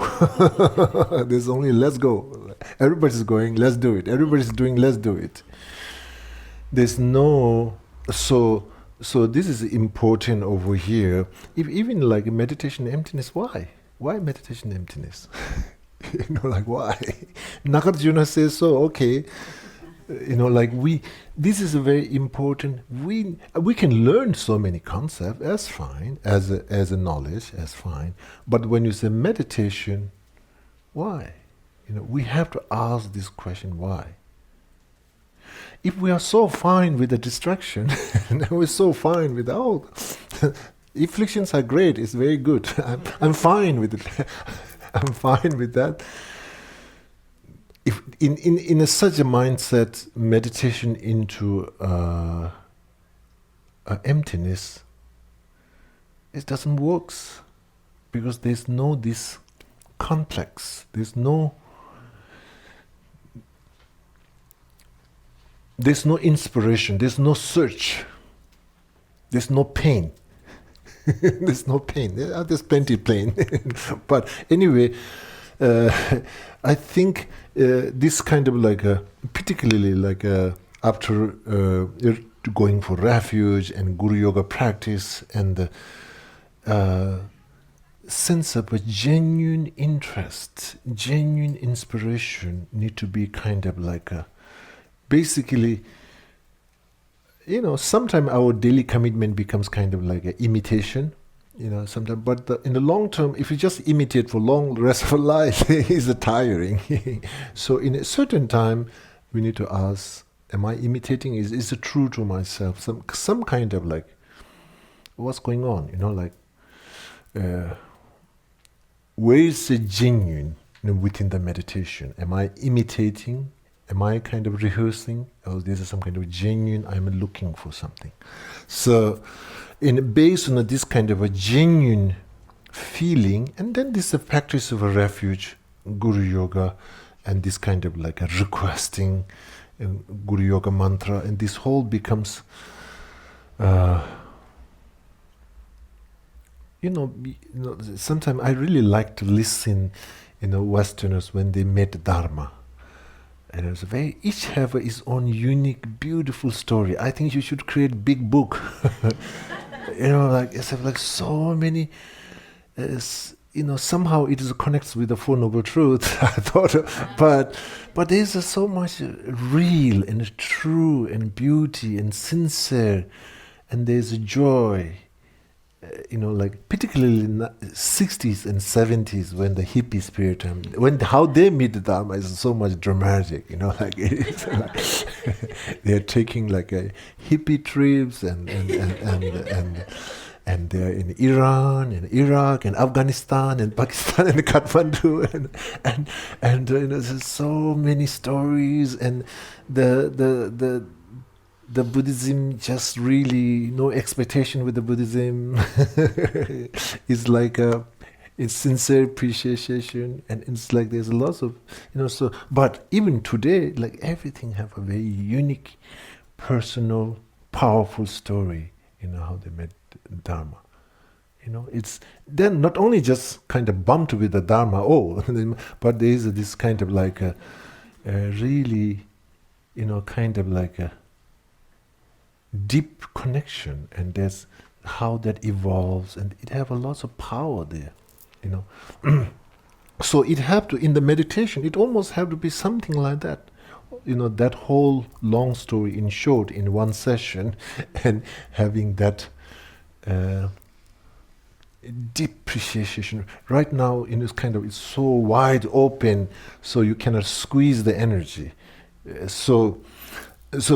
There's only let's go. Everybody's going, let's do it. Everybody's doing, let's do it. There's no, so this is important over here. If even like meditation emptiness, why? Why meditation emptiness? Like why? Nagarjuna says so, okay. Like this is a very important, we can learn so many concepts, that's fine, as a knowledge, that's fine. But when you say meditation, why? We have to ask this question, why? If we are so fine with the distraction, and we're so fine with afflictions are great, it's very good. I'm fine with it. I'm fine with that. If in such a mindset, meditation into emptiness, it doesn't work, because there's no this complex. There's no inspiration. There's no search. There's no pain. There's no pain. There's plenty of pain. But anyway, I think this kind of like particularly like after going for refuge and Guru Yoga practice and the sense of a genuine interest, genuine inspiration need to be kind of like basically, sometimes our daily commitment becomes kind of like an imitation, sometimes. But in the long term, if you just imitate for long rest of our life, it's tiring. So in a certain time, we need to ask, am I imitating? Is it true to myself? Some kind of like, what's going on? Where is the genuine within the meditation? Am I imitating? Am I kind of rehearsing? Or this is some kind of genuine, I'm looking for something. So, based on this kind of a genuine feeling, and then this practice of a refuge, Guru Yoga, and this kind of like a requesting Guru Yoga mantra, and this whole becomes, sometimes I really like to listen, Westerners when they met Dharma. And it's each have his own unique, beautiful story. I think you should create big book. It's like so many, somehow it connects with the Four Noble Truths, I thought. But there's so much real and true and beauty and sincere, and there's a joy. Like particularly in the 60s and 70s when the hippie spirit, how they meet the Dharma is so much dramatic, it's like they're taking like a hippie trips and they're in Iran and Iraq and Afghanistan and Pakistan and Kathmandu and there's so many stories, and the Buddhism just really no expectation with the Buddhism. It's like it's sincere appreciation, and it's like there's lots of so. But even today, like everything have a very unique, personal, powerful story. How they met Dharma. It's then not only just kind of bumped with the Dharma, but there is this kind of like a really, kind of like a deep connection, and there's how that evolves, and it have a lot of power there, So it have to, in the meditation, it almost have to be something like that, that whole long story in short in one session, and having that, deep appreciation. Right now, in this kind of, it's so wide open, so you cannot squeeze the energy. So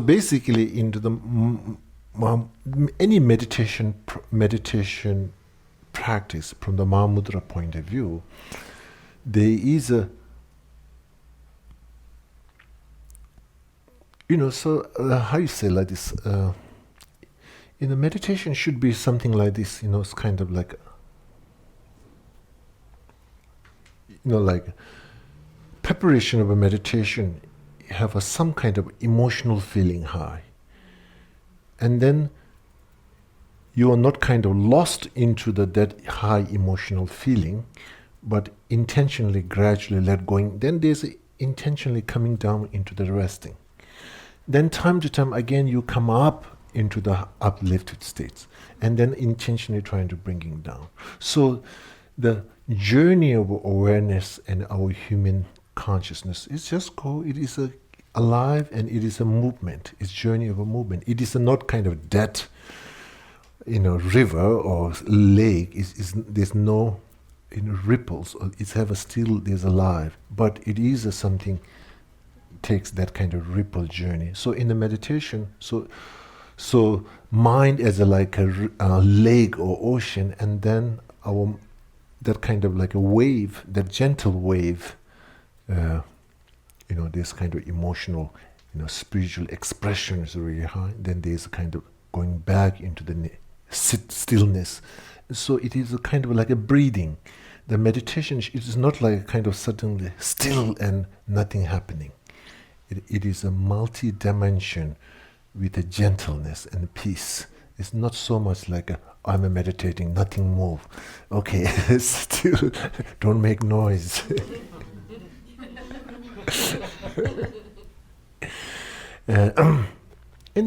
basically, into the any meditation practice from the Mahamudra point of view, there is a how you say like this. In the meditation should be something like this. It's kind of like like preparation of a meditation. Have some kind of emotional feeling high, and then you are not kind of lost into that high emotional feeling, but intentionally, gradually let going. Then there's intentionally coming down into the resting. Then time to time again you come up into the uplifted states, and then intentionally trying to bring it down. So the journey of awareness and our human consciousness is just it is alive, and it is a movement. It's journey of a movement. It is not kind of dead river or lake. There's no ripples, or it's ever still there's alive, but it is something takes that kind of ripple journey. So in the meditation, so mind as like a lake or ocean, and then that kind of like a wave, that gentle wave, this kind of emotional, spiritual expression is really high. Then there's a kind of going back into the stillness. So it is a kind of like a breathing. The meditation, it is not like a kind of suddenly still and nothing happening. It is a multi-dimension with a gentleness and peace. It's not so much like I'm meditating, nothing move. Okay, still, don't make noise.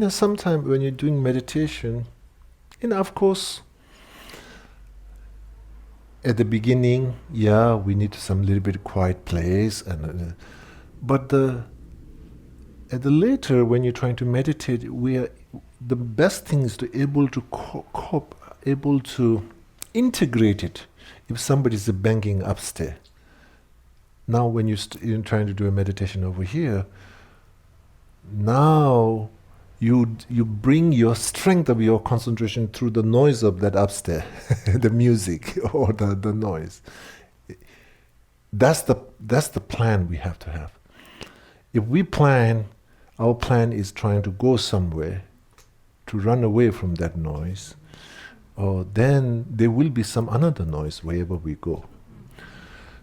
Sometimes when you're doing meditation, of course, at the beginning, we need some little bit quiet place, but at the later, when you're trying to meditate, the best thing is to able to able to integrate it. If somebody's banging upstairs, now when you're trying to do a meditation over here, now you bring your strength of your concentration through the noise of that upstairs, the music or the noise. That's the plan we have to have. If we plan, our plan is trying to go somewhere, to run away from that noise, or then there will be some another noise wherever we go.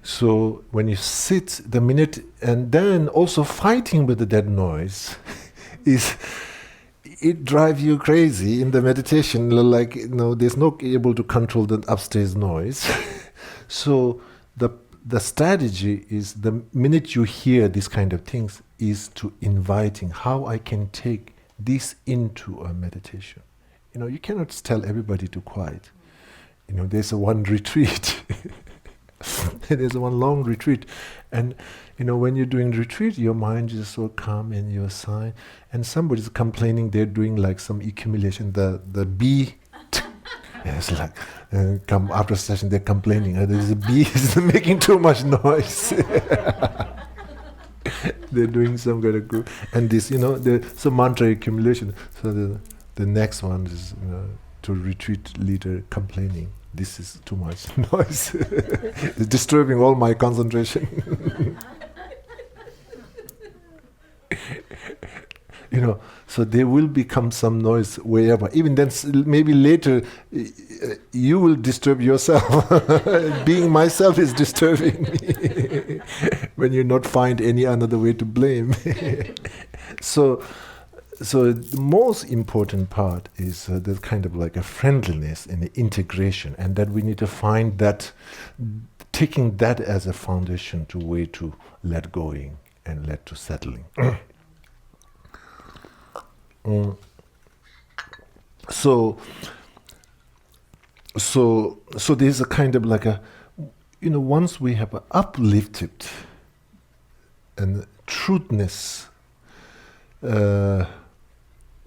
So when you sit the minute, and then also fighting with that noise, it drives you crazy in the meditation. Like there's no able to control the upstairs noise. So the strategy is, the minute you hear these kind of things, is to inviting how I can take this into a meditation. You cannot tell everybody to quiet. There's one retreat. There's one long retreat, and when you're doing retreat, your mind is so calm and you're silent, and somebody's complaining they're doing like some accumulation. The bee, it's like come after session they're complaining. There's a bee is making too much noise. They're doing some kind of group, and this there's some mantra accumulation. So the next one is to retreat leader complaining. This is too much noise. It's disturbing all my concentration. So there will become some noise wherever. Even then, maybe later, you will disturb yourself. Being myself is disturbing me. When you not find any another way to blame. So the most important part is the kind of like a friendliness and the integration, and that we need to find that, taking that as a foundation to way to let going and let to settling. So there's a kind of like a, once we have uplifted and truthness,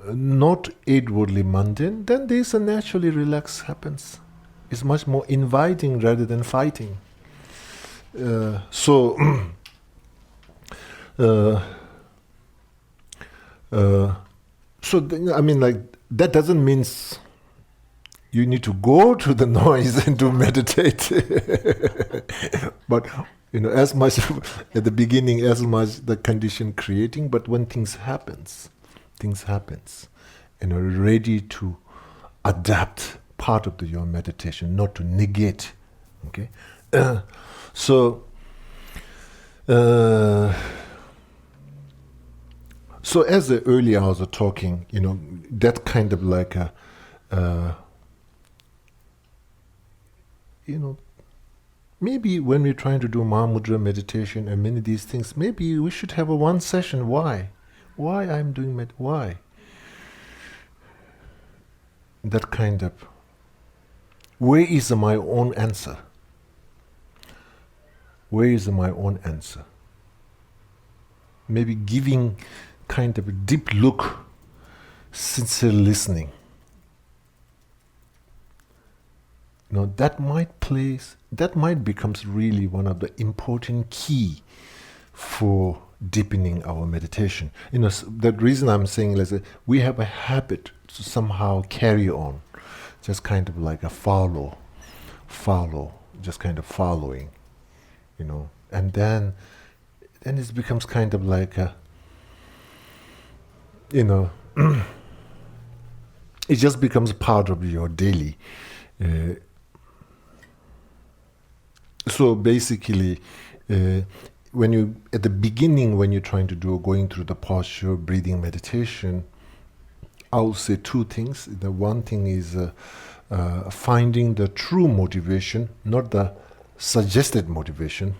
not outwardly mundane, then there's a naturally relax happens. is much more inviting rather than fighting. So I mean, like, that doesn't mean you need to go to the noise and to meditate. But, as much at the beginning, as much the condition creating, but when things happens, ready to adapt part of your meditation, not to negate. Okay, so as earlier I was talking, that kind of like a, maybe when we're trying to do Mahamudra meditation and many of these things, maybe we should have a one session. Why I'm doing why? That kind of, where is my own answer? Where is my own answer? Maybe giving kind of a deep look, sincere listening. That might becomes really one of the important key for deepening our meditation. The reason I'm saying is that we have a habit to somehow carry on, just kind of like a follow, just kind of following, and then it becomes kind of like a, it just becomes part of your daily. So basically, at the beginning, when you're trying to going through the posture, breathing meditation, I'll say two things. The one thing is finding the true motivation, not the suggested motivation.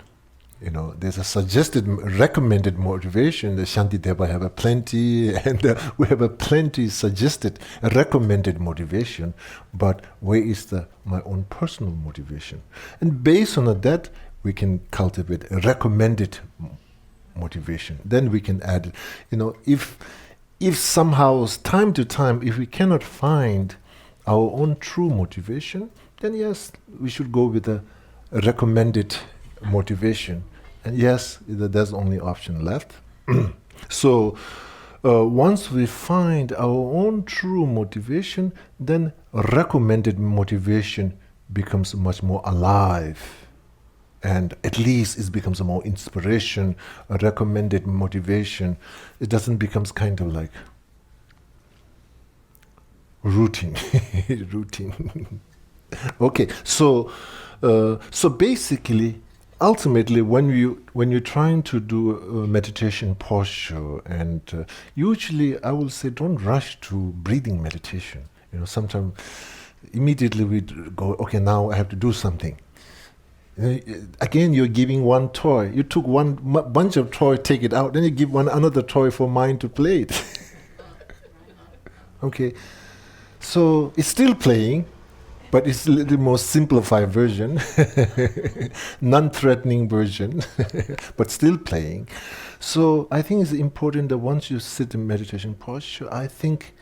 There's a suggested, recommended motivation. The Shantideva have a plenty, and we have a plenty suggested, recommended motivation. But where is my own personal motivation? And based on that, we can cultivate a recommended motivation. Then we can add, if somehow, time to time, if we cannot find our own true motivation, then yes, we should go with a recommended motivation. And yes, there's only option left. So once we find our own true motivation, then recommended motivation becomes much more alive. And at least it becomes a more inspiration, a recommended motivation. It doesn't become kind of like routine. Okay, so basically, ultimately, when you're trying to do a meditation posture, and usually I will say, don't rush to breathing meditation. Sometimes immediately we go, okay, now I have to do something. Again, you're giving one toy. You took one bunch of toy, take it out, then you give another toy for mind to play it. Okay, so it's still playing, but it's a little more simplified version, non-threatening version, but still playing. So I think it's important that once you sit in meditation posture, I think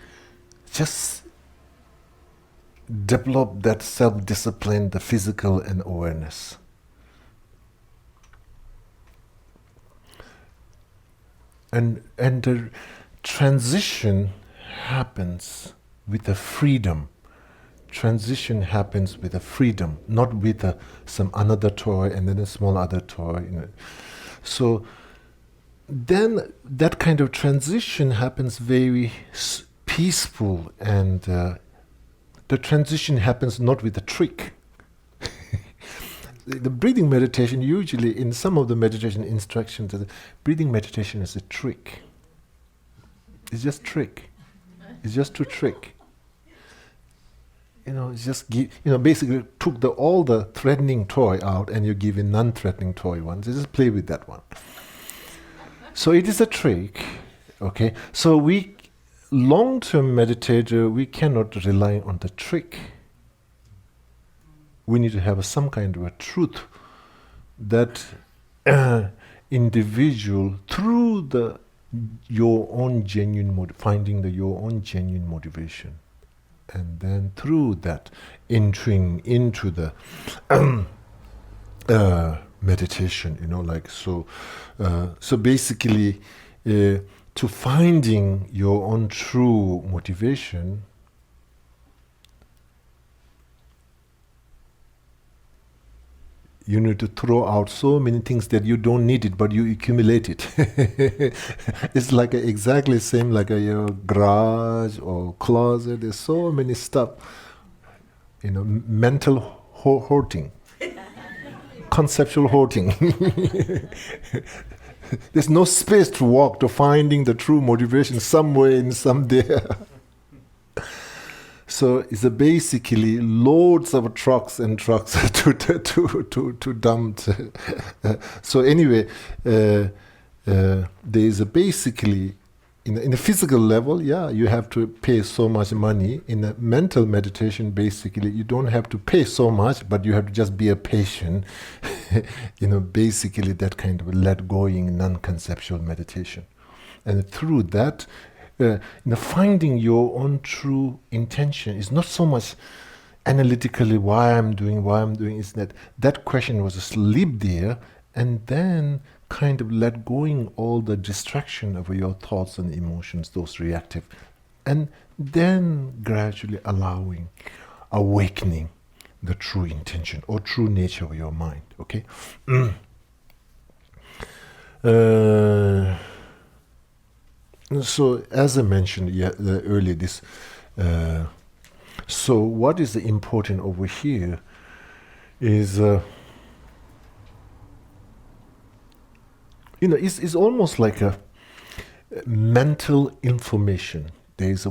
just develop that self-discipline, the physical and awareness. And the transition happens with the freedom. Transition happens with a freedom, not with some another toy and then a small other toy. So then that kind of transition happens very peaceful, and the transition happens not with a trick. The breathing meditation, usually in some of the meditation instructions, the breathing meditation is a trick. It's just trick. It's just to trick. It's just basically took all the threatening toy out and you give a non-threatening toy one. So just play with that one. So it is a trick. Okay. So long-term meditator, we cannot rely on the trick. We need to have some kind of a truth that individual, through your own genuine finding your own genuine motivation, and then through that entering into the meditation, so basically to finding your own true motivation, you need to throw out so many things that you don't need it, but you accumulate it. It's like exactly same like your garage or closet. There's so many stuff, mental hoarding, conceptual hoarding. There's no space to walk to finding the true motivation somewhere in some there. So it's basically loads of trucks and trucks to dump. So anyway, there is basically in a physical level, you have to pay so much money. In a mental meditation, basically, you don't have to pay so much, but you have to just be a patient. Basically that kind of let-going, non-conceptual meditation. And through that, finding your own true intention is not so much analytically why I'm doing, is that question was asleep there, and then kind of let going all the distraction of your thoughts and emotions, those reactive, and then gradually awakening the true intention or true nature of your mind. Okay. So as I mentioned earlier, so what is important over here is it's almost like a mental information.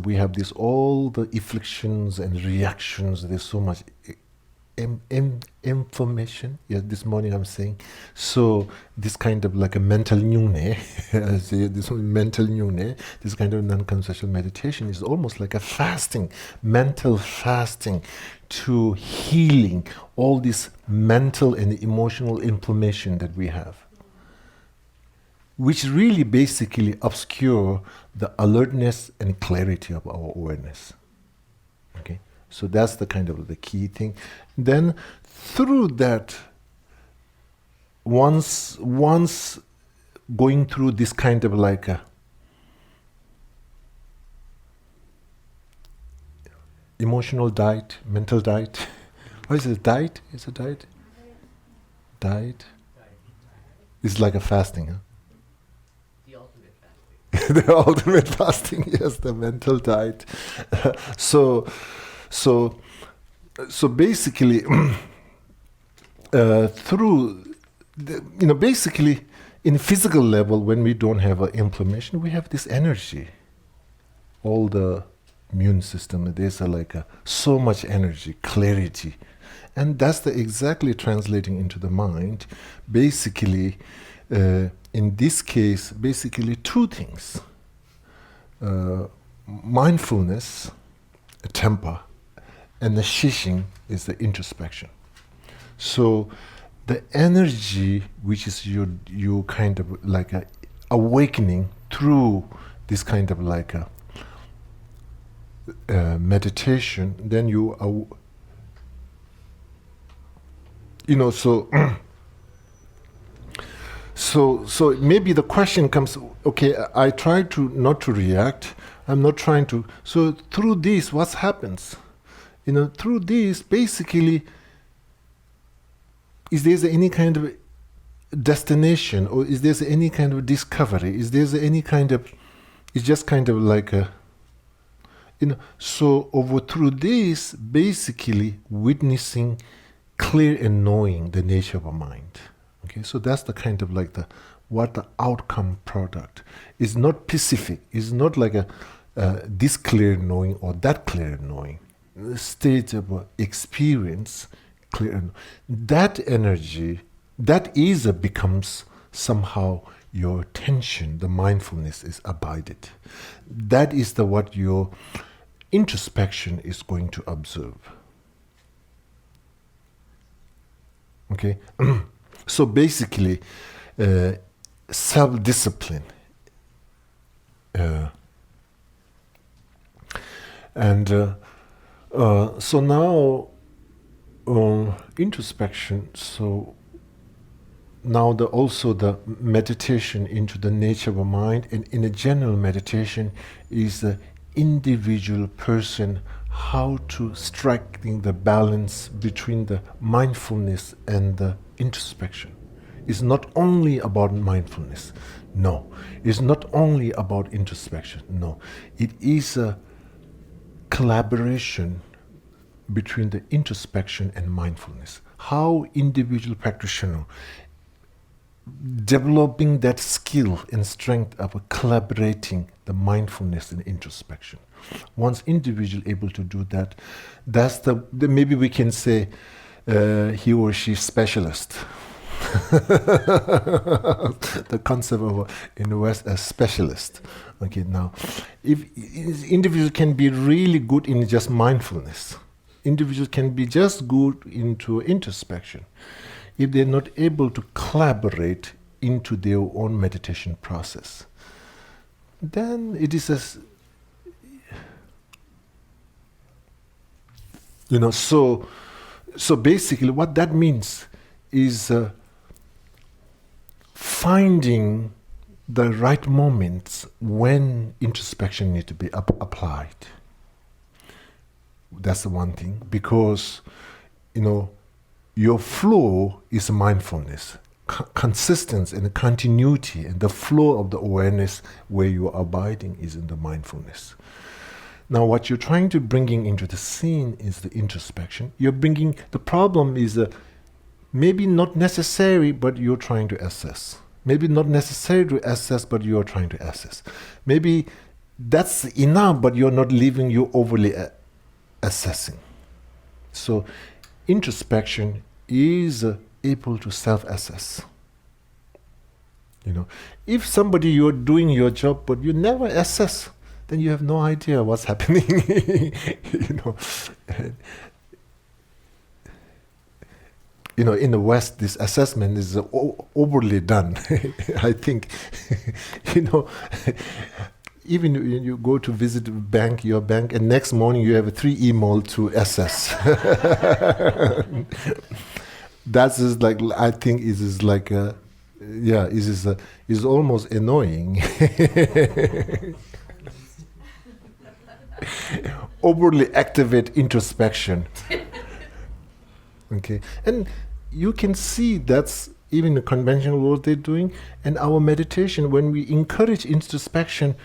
We have all the afflictions and reactions. There's so much information. Yeah, this morning I'm saying. So this kind of like a mental nyune, this mental nyune, this kind of non-conceptual meditation is almost like a fasting, mental fasting to healing all this mental and emotional inflammation that we have, which really basically obscure the alertness and clarity of our awareness. Okay, so that's the kind of the key thing. Then through that, once going through this kind of like a emotional diet, mental diet. What is it? Diet? Is it diet? Diet? It's like a fasting, huh? The ultimate fasting, yes, the mental diet. So basically, through basically in physical level, when we don't have inflammation, we have this energy. All the immune system, there's so much energy, clarity, and that's exactly translating into the mind. Basically. In this case, basically two things. Mindfulness, temper, and the shishing is the introspection. So the energy, which is you kind of like a awakening through this kind of like a meditation, then you So maybe the question comes, okay, I try to not to react, I'm not trying to, so through this, what happens? Through this, basically, is there any kind of destination, or is there any kind of discovery? Is there any kind of, it's just kind of like a, so over through this, basically witnessing, clear and knowing the nature of a mind. Okay, so that's the kind of like what the outcome product is. Not specific. It's not like this clear knowing or that clear knowing. The state of experience, clear. That energy, that becomes somehow your attention. The mindfulness is abided. That is what your introspection is going to observe. Okay. So basically, self-discipline and So now, introspection. So now also the meditation into the nature of a mind, and in a general meditation is the individual person how to striking the balance between the mindfulness and the introspection. It's not only about mindfulness, no. It's not only about introspection, no. It is a collaboration between the introspection and mindfulness. How individual practitioner developing that skill and strength of collaborating the mindfulness and introspection. Once individual able to do that, that's the maybe we can say he or she specialist. The concept of in the West as specialist. Okay, now if individual can be really good in just mindfulness, individuals can be just good into introspection. If they're not able to collaborate into their own meditation process, then it is so basically what that means is finding the right moments when introspection needs to be applied. That's the one thing, because your flow is mindfulness, consistency and continuity, and the flow of the awareness where you are abiding is in the mindfulness. Now, what you're trying to bringing into the scene is the introspection. You're bringing the problem is maybe not necessary, but you're trying to assess. Maybe not necessary to assess, but you're trying to assess. Maybe that's enough, but you're not leaving you overly assessing. So introspection is able to self-assess. If somebody you're doing your job but you never assess, then you have no idea what's happening. In the West, this assessment is overly done. I think, even when you go to visit your bank, and next morning you have 3 emails to assess. That's just like, I think it is like, is almost annoying. Overly activate introspection. Okay, and you can see that's even the conventional world they're doing, and our meditation, when we encourage introspection,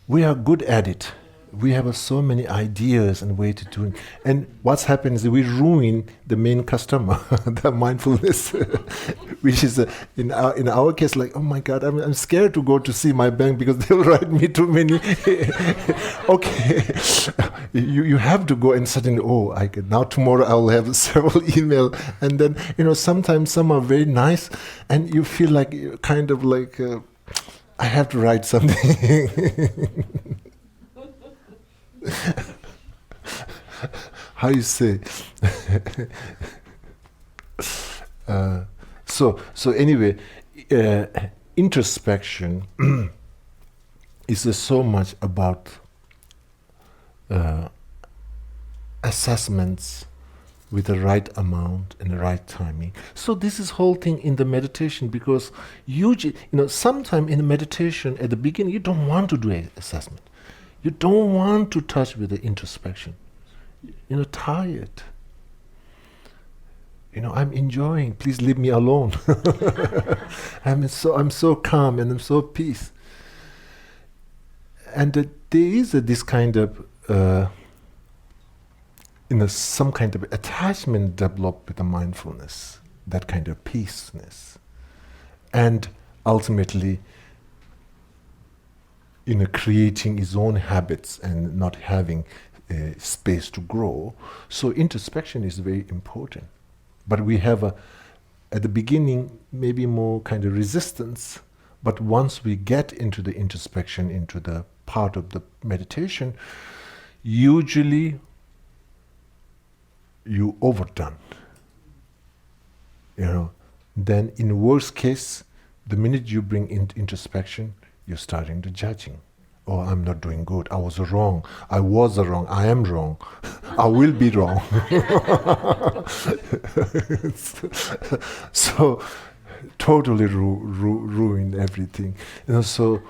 we are good at it. We have so many ideas and way to do it. And what's happened is we ruin the main customer, the mindfulness, which is in our case like, oh my God, I'm scared to go to see my bank because they'll write me too many. Okay, you have to go, and suddenly, now tomorrow I'll have several email, and then sometimes some are very nice, and you feel like kind of like I have to write something. How you say? So anyway, introspection is so much about assessments with the right amount and the right timing. So this is whole thing in the meditation, because usually, sometime in the meditation at the beginning you don't want to do an assessment. You don't want to touch with the introspection. Tired. I'm enjoying. Please leave me alone. I'm so calm and I'm so peace. And there is this kind of some kind of attachment developed with the mindfulness, that kind of peaceness, and ultimately, creating his own habits and not having space to grow. So introspection is very important. But we have at the beginning, maybe more kind of resistance. But once we get into the introspection, into the part of the meditation, usually you overdone. Then in worst case, the minute you bring in introspection, you're starting to judging. Oh, I'm not doing good. I was wrong. I was wrong. I am wrong. I will be wrong. So, totally ruined everything. So,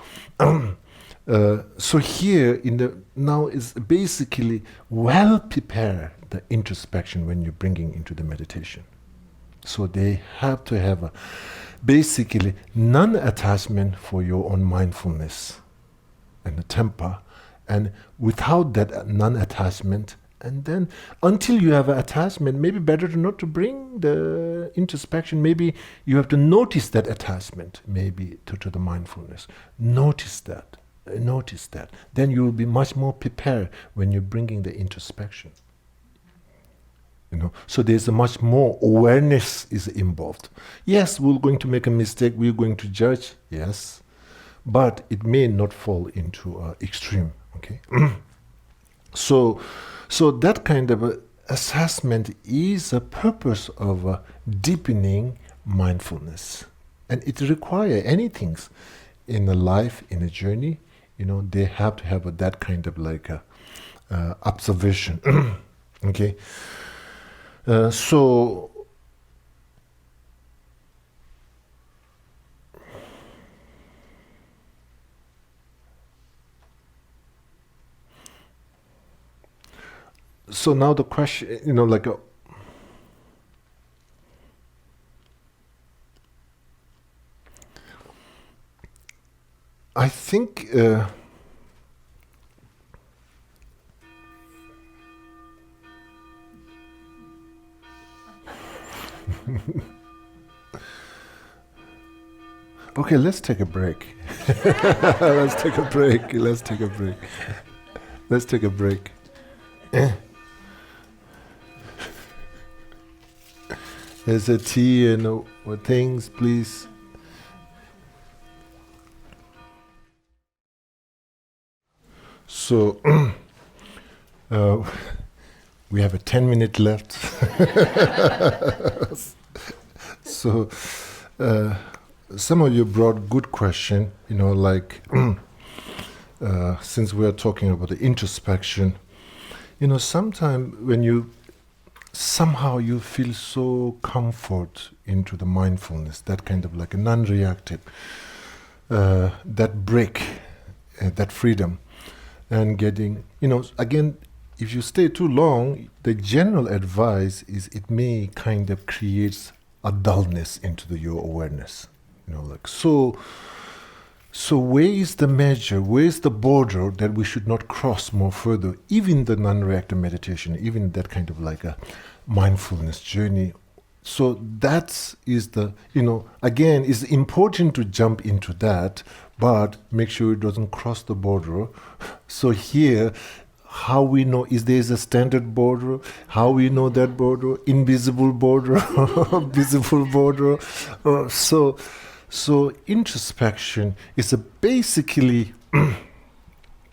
so here in the now is basically well prepare the introspection when you're bringing into the meditation. So they have to have a basically non-attachment for your own mindfulness and the temper, and without that non-attachment, and then until you have an attachment, maybe better to not to bring the introspection. Maybe you have to notice that attachment, maybe to the mindfulness. Notice that. Then you will be much more prepared when you're bringing the introspection. So there's a much more awareness is involved. Yes, we're going to make a mistake. We're going to judge. Yes. But it may not fall into extreme, okay? So that kind of assessment is a purpose of deepening mindfulness. And it requires anything in a life, in a journey, they have to have that kind of like observation, okay? So now the question, I think okay, let's take a break. Let's take a break. There's a tea and things, please. So, we have a 10-minute left. So, some of you brought good question, since we are talking about the introspection, sometimes when somehow you feel so comfort into the mindfulness, that kind of like a non-reactive, that break, that freedom, and getting, again, if you stay too long, the general advice is it may kind of creates a dullness into your awareness, So where is the measure, where is the border that we should not cross more further, even the non-reactive meditation, even that kind of like a mindfulness journey. So that is the, again, it's important to jump into that, but make sure it doesn't cross the border. So here, how we know, is there a standard border? How we know that border? Invisible border, visible border. So introspection is basically,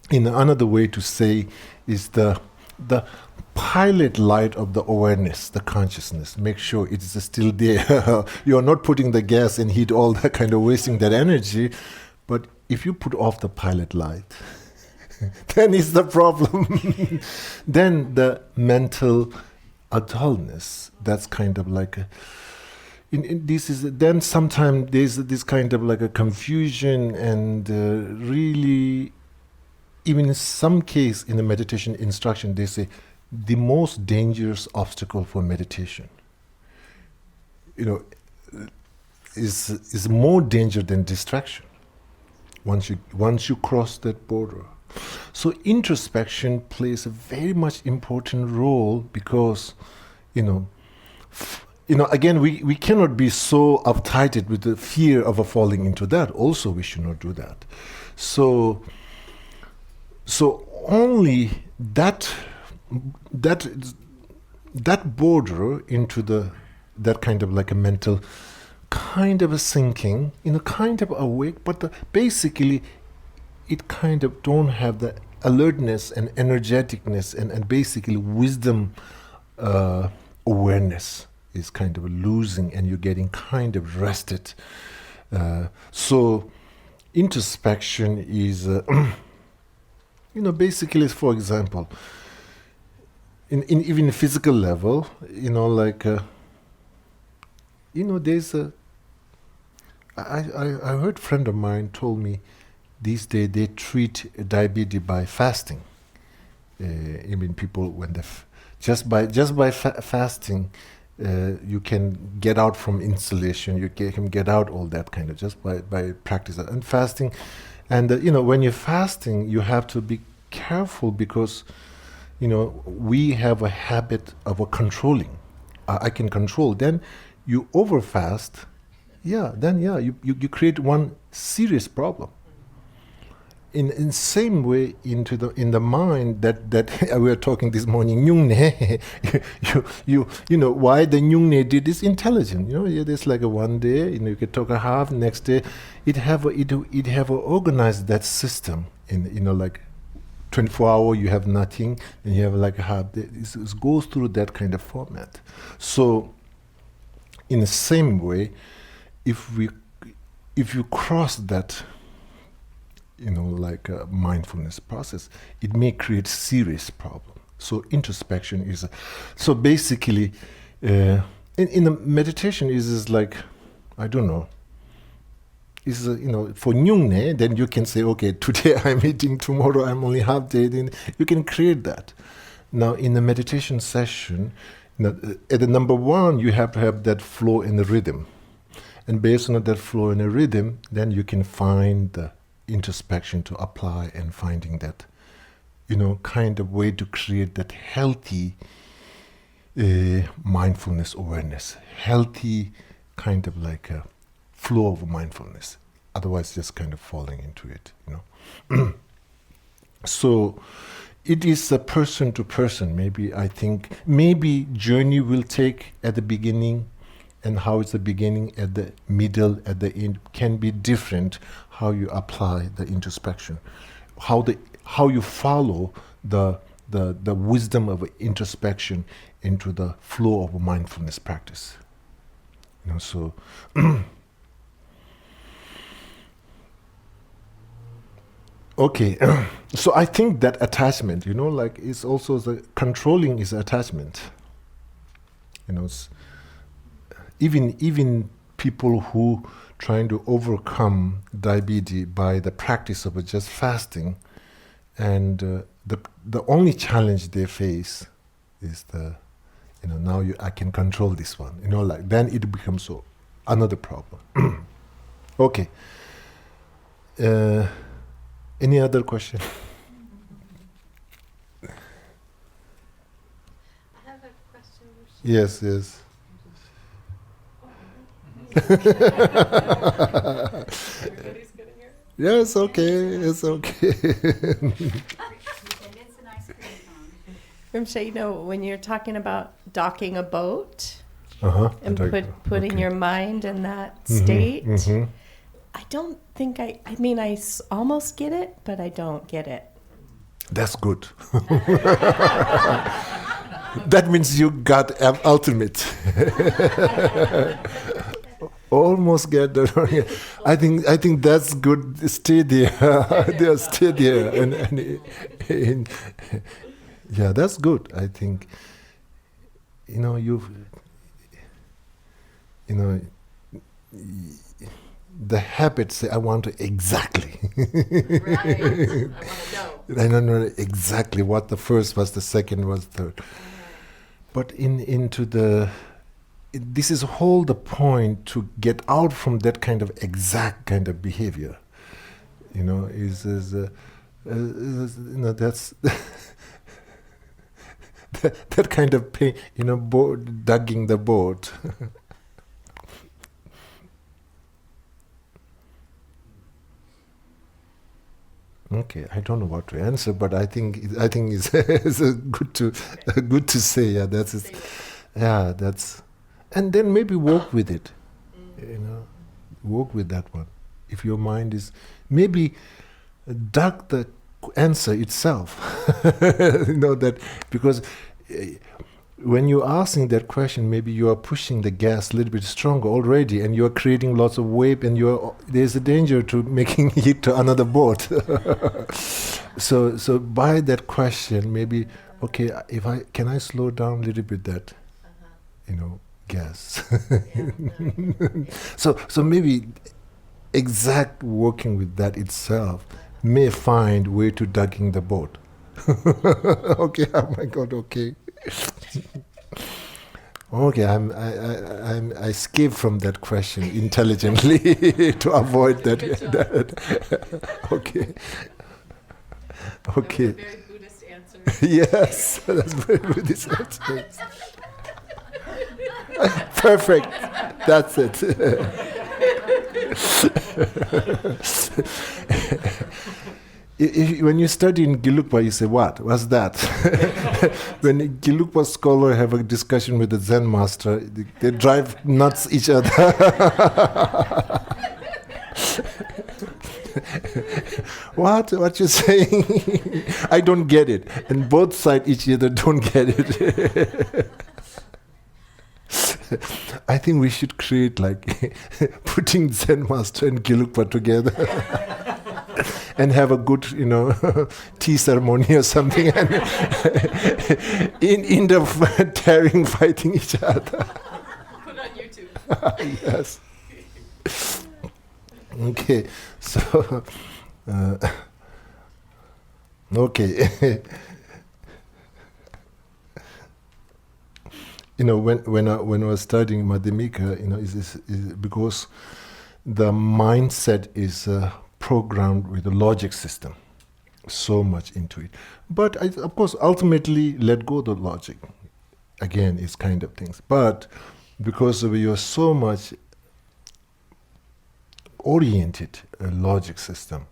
in another way to say, is the pilot light of the awareness, the consciousness. Make sure it is still there. You are not putting the gas and heat, all that kind of wasting that energy. But if you put off the pilot light, then is the problem. Then the mental dullness, that's kind of like then sometimes there's this kind of like a confusion and really, even in some case in the meditation instruction, they say the most dangerous obstacle for meditation, is more danger than distraction. Once you cross that border, so introspection plays a very much important role because, again, we cannot be so uptight with the fear of falling into that. Also, we should not do that. So only that border into that kind of like a mental kind of a sinking, kind of awake, but basically it kind of don't have the alertness and energeticness and basically wisdom awareness is kind of losing, and you're getting kind of rested. So introspection is basically, for example, in even physical level, there's a. I heard a friend of mine told me these days they treat diabetes by fasting. Even people when they just by fasting, you can get out from insulation. You can get out all that kind of just by practice and fasting. And when you're fasting, you have to be careful because we have a habit of controlling. I can control. Then you overfast. You create one serious problem. In same way in the mind that we were talking this morning, Nyungne, why the Nyungne did is intelligent. There's like a one day, you can talk a half, next day, it have organized that system in like 24 hours you have nothing, and you have like a half day. It goes through that kind of format. So in the same way, if you cross that like a mindfulness process, it may create serious problem. So introspection is so basically in the meditation is like, I don't know, is for Nyungne, then you can say, okay, today I'm eating, tomorrow I'm only half day, then you can create that. Now in the meditation session, at the number one, you have to have that flow and the rhythm, and based on that flow and the rhythm, then you can find the introspection to apply and finding that kind of way to create that healthy mindfulness awareness, healthy kind of like a flow of mindfulness, otherwise just kind of falling into it. So it is a person to person. Maybe journey will take at the beginning, and how it's the beginning, at the middle, at the end can be different. How you apply the introspection, how you follow the wisdom of introspection into the flow of a mindfulness practice. So okay. So I think that attachment, like is also the controlling is attachment. Even people who trying to overcome diabetes by the practice of just fasting, and the only challenge they face is now I can control this one. Like then it becomes another problem. Okay. Any other question? I have a question. Yes. Everybody's getting here. Yeah, it's okay. It's okay. Rinpoche, when you're talking about docking a boat and putting your mind in that state, I don't think I almost get it, but I don't get it. That's good. That means you got ultimate. Almost get that. I think that's good. Stay there. Stay there. And yeah, that's good. I think the habits say I want to exactly. Right. I want to know. I don't know exactly what the first was, the second was, third. But this is whole the point to get out from that kind of exact kind of behavior. That's that kind of pain. Dugging the boat. Okay, I don't know what to answer, but I think it's good to say. Yeah, that's and then maybe work with it. Work with that one. If your mind is maybe duck the answer itself. That because when you're asking that question, maybe you are pushing the gas a little bit stronger already, and you are creating lots of wave, and there's a danger to making it to another boat. so by that question, maybe okay. If can I slow down a little bit that, guess. So maybe exact working with that itself may find way to ducking the boat. Okay, oh my God, okay. Okay, I escaped from that question intelligently to avoid that. Okay. Okay. That was a very Buddhist answer. Yes, that's very Buddhist answer. Perfect. That's it. When you study in Gelug-Kagyu, you say, what? What's that? When a Gelug-Kagyu scholar have a discussion with the Zen master, they drive nuts each other. What you saying? I don't get it. And both sides each other don't get it. I think we should create like putting Zen master and Gelug-Kagyu together. And have a good, tea ceremony or something, and in the tearing, fighting each other. Put on YouTube. Yes. Okay. So, okay. When I was studying Madhyamika, is because the mindset is programmed with the logic system, so much into it. But of course, ultimately, let go of the logic. Again, it's kind of things. But because we are so much oriented a logic system,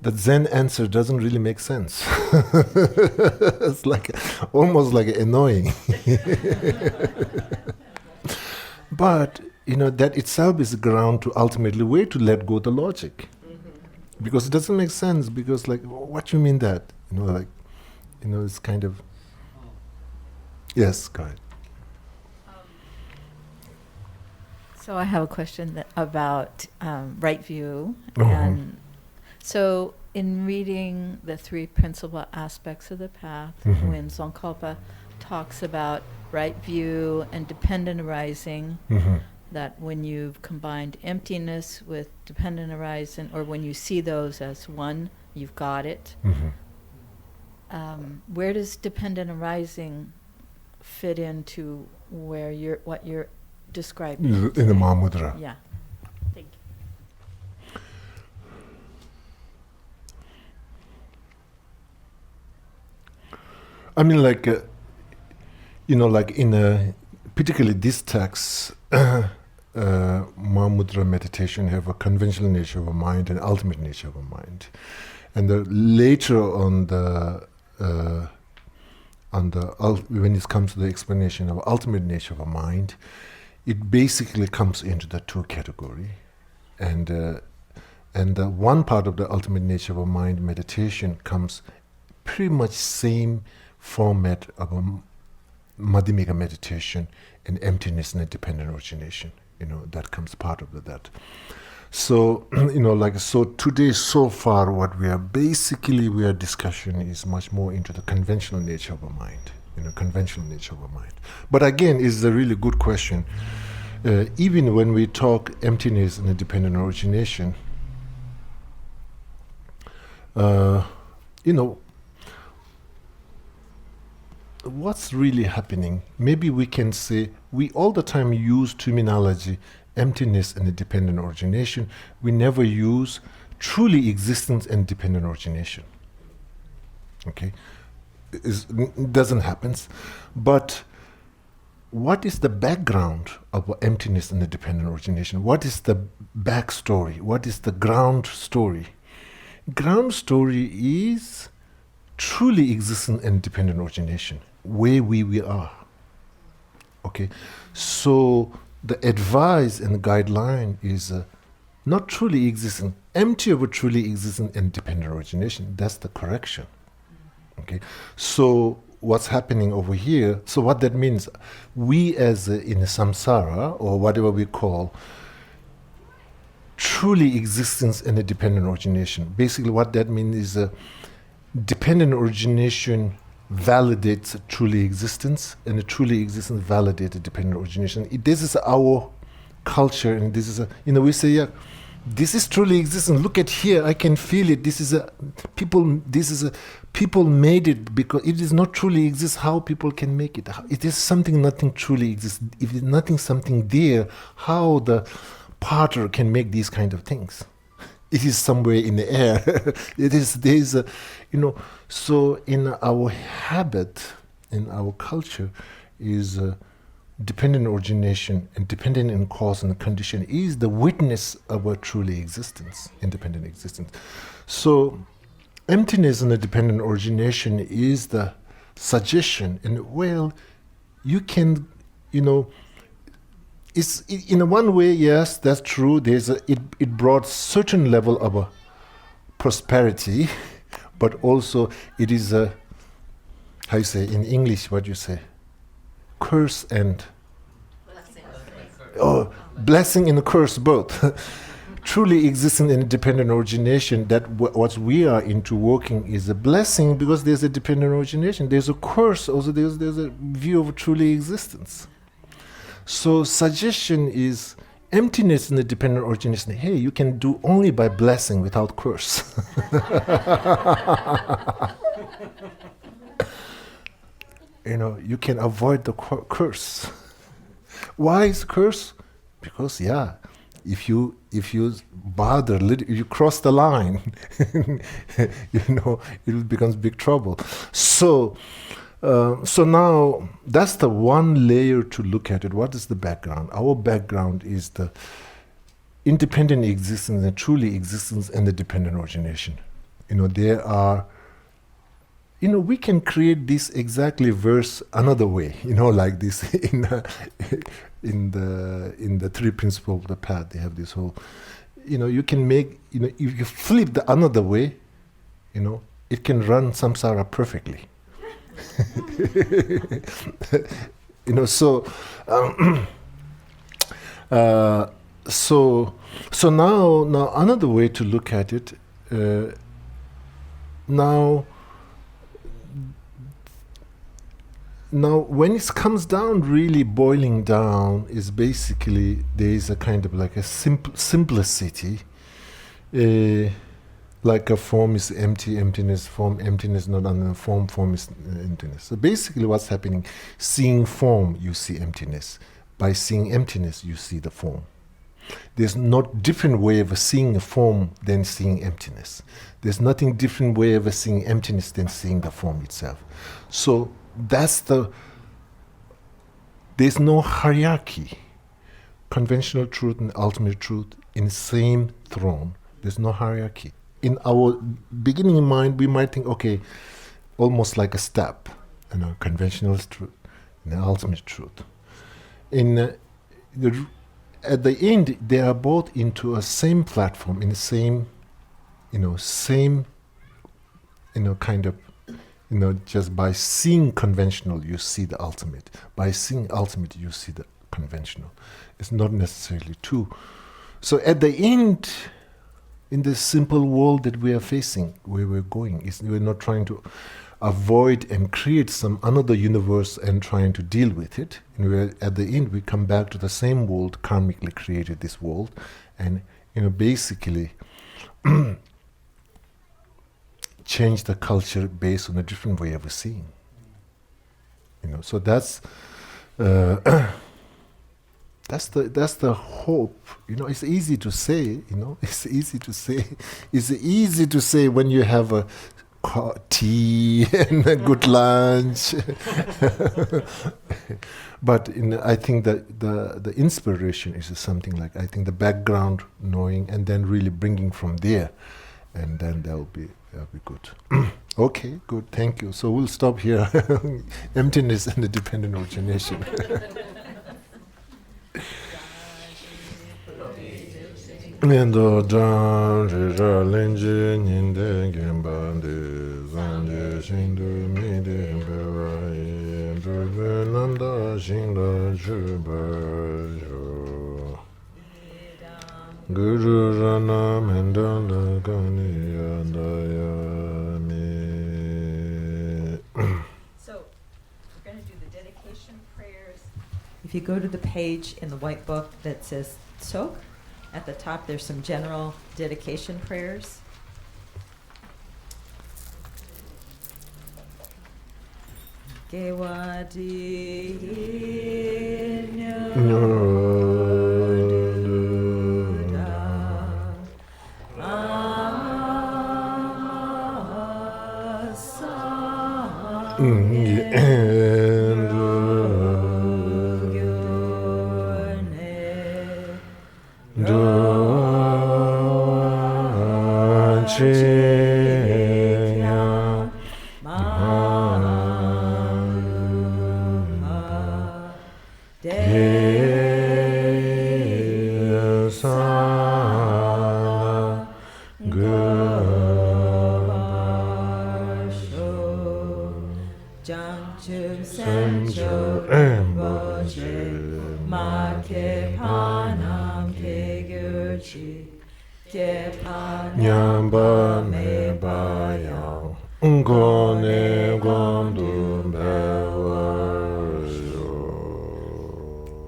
the Zen answer doesn't really make sense. It's almost like annoying. But that itself is the ground to ultimately way to let go of the logic. Because it doesn't make sense, because what you mean that? It's kind of... Yes, go ahead. So I have a question about right view. Mm-hmm. And so in reading the three principal aspects of the path, Mm-hmm. when Tsongkhapa talks about right view and dependent arising, Mm-hmm. that when you've combined emptiness with dependent arising, or when you see those as one, you've got it. Mm-hmm. Where does dependent arising fit into what you're describing? In the Mahamudra. Yeah. Thank you. I mean, in particularly this text, Mahamudra meditation have a conventional nature of a mind and ultimate nature of a mind, and later on when it comes to the explanation of ultimate nature of a mind, it basically comes into the two category, and the one part of the ultimate nature of a mind meditation comes pretty much same format of a Madhyamika meditation and emptiness and dependent origination. That comes part of that. So, so today, so far, what we are discussing is much more into the conventional nature of a mind, conventional nature of a mind. But again, it's a really good question. Even when we talk emptiness and dependent origination, what's really happening? Maybe we can say we all the time use terminology emptiness and dependent origination. We never use truly existence and dependent origination. Okay, it doesn't happen. But what is the background of emptiness and the dependent origination? What is the backstory? What is the ground story? Ground story is truly existence and dependent origination, where we are. Okay, so the advice and guideline is not truly existent, empty of a truly existent and dependent origination. That's the correction. Okay, so what's happening over here? So what that means, we as in samsara or whatever we call, truly existence and a dependent origination. Basically, what that means is a dependent origination validates a truly existence, and a truly existence validates a dependent origination. This is our culture, and this is we say, yeah, this is truly existence. Look at here, I can feel it. This is people made it, because it is not truly exist. How people can make it? It is something nothing truly exists. If it's nothing something there, how the potter can make these kind of things? It is somewhere in the air. So in our habit, in our culture, is dependent origination and dependent in cause and condition is the witness of a truly existence, independent existence. So emptiness and the dependent origination is the suggestion, and you can, it's in one way, yes, that's true. It brought certain level of prosperity, but also it is how you say in English, what you say, curse and blessing and curse both. Truly existing in a dependent origination, that what we are into working is a blessing, because there's a dependent origination. There's a curse also. There's a view of truly existence. So suggestion is emptiness in the dependent origination. Hey, you can do only by blessing without curse. You can avoid the curse. Why is curse? Because if you bother, if you cross the line, it becomes big trouble. So now that's the one layer to look at it. What is the background? Our background is the independent existence and truly existence and the dependent origination. There are. We can create this exactly verse another way. Like this in the three principles of the path. They have this whole. You can make. If you flip the another way, it can run samsara perfectly. So now another way to look at it. Now, when it comes down, really boiling down, is basically there is a kind of like a simplicity. Like a form is empty, emptiness, form, emptiness, not under form, form is emptiness. So basically what's happening, seeing form, you see emptiness. By seeing emptiness, you see the form. There's not different way of seeing a form than seeing emptiness. There's nothing different way of seeing emptiness than seeing the form itself. So there's no hierarchy. Conventional truth and ultimate truth in the same throne. There's no hierarchy. In our beginning mind, we might think, okay, almost like a step, conventional truth and the ultimate truth. At the end, they are both into a same platform, in the same, kind of, just by seeing conventional, you see the ultimate. By seeing ultimate, you see the conventional. It's not necessarily true. So at the end, in this simple world that we are facing, where we're going, we're not trying to avoid and create some another universe and trying to deal with it. And at the end, we come back to the same world, karmically created this world, and basically change the culture based on a different way of seeing. So that's the hope. It's easy to say. It's easy to say. It's easy to say when you have a tea and a good lunch. But I think that the inspiration is something like, I think the background knowing and then really bringing from there, and then that'll be good. Okay, good, thank you. So we'll stop here. Emptiness and the dependent origination. Nendo dan jira lenji ninde gembande zanje shindu mide bewa yendru nanda shinda juba jo Guru Rana Mandala Kani Yandayami. So, we're going to do the dedication prayers. If you go to the page in the white book that says Tsok, at the top there's some general dedication prayers. Gewadi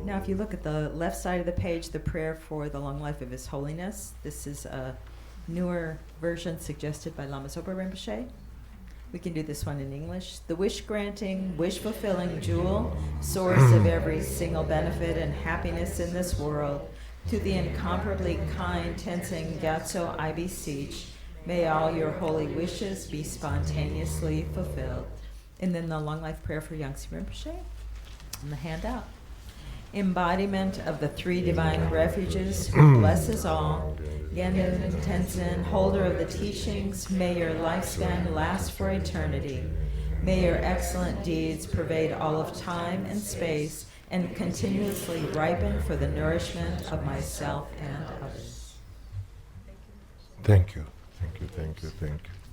Now, if you look at the left side of the page, the prayer for the long life of His Holiness. This is a newer version suggested by Lama Zopa Rinpoche. We can do this one in English. The wish-granting, wish-fulfilling jewel, source of every single benefit and happiness in this world, to the incomparably kind Tenzin Gyatso I beseech, may all your holy wishes be spontaneously fulfilled. And then the long life prayer for Yangsi Rinpoche on the handout. Embodiment of the three divine refuges, who blesses all. Ganden Tenzin, holder of the teachings, may your lifespan last for eternity. May your excellent deeds pervade all of time and space and continuously ripen for the nourishment of myself and others. Thank you, thank you, thank you, thank you.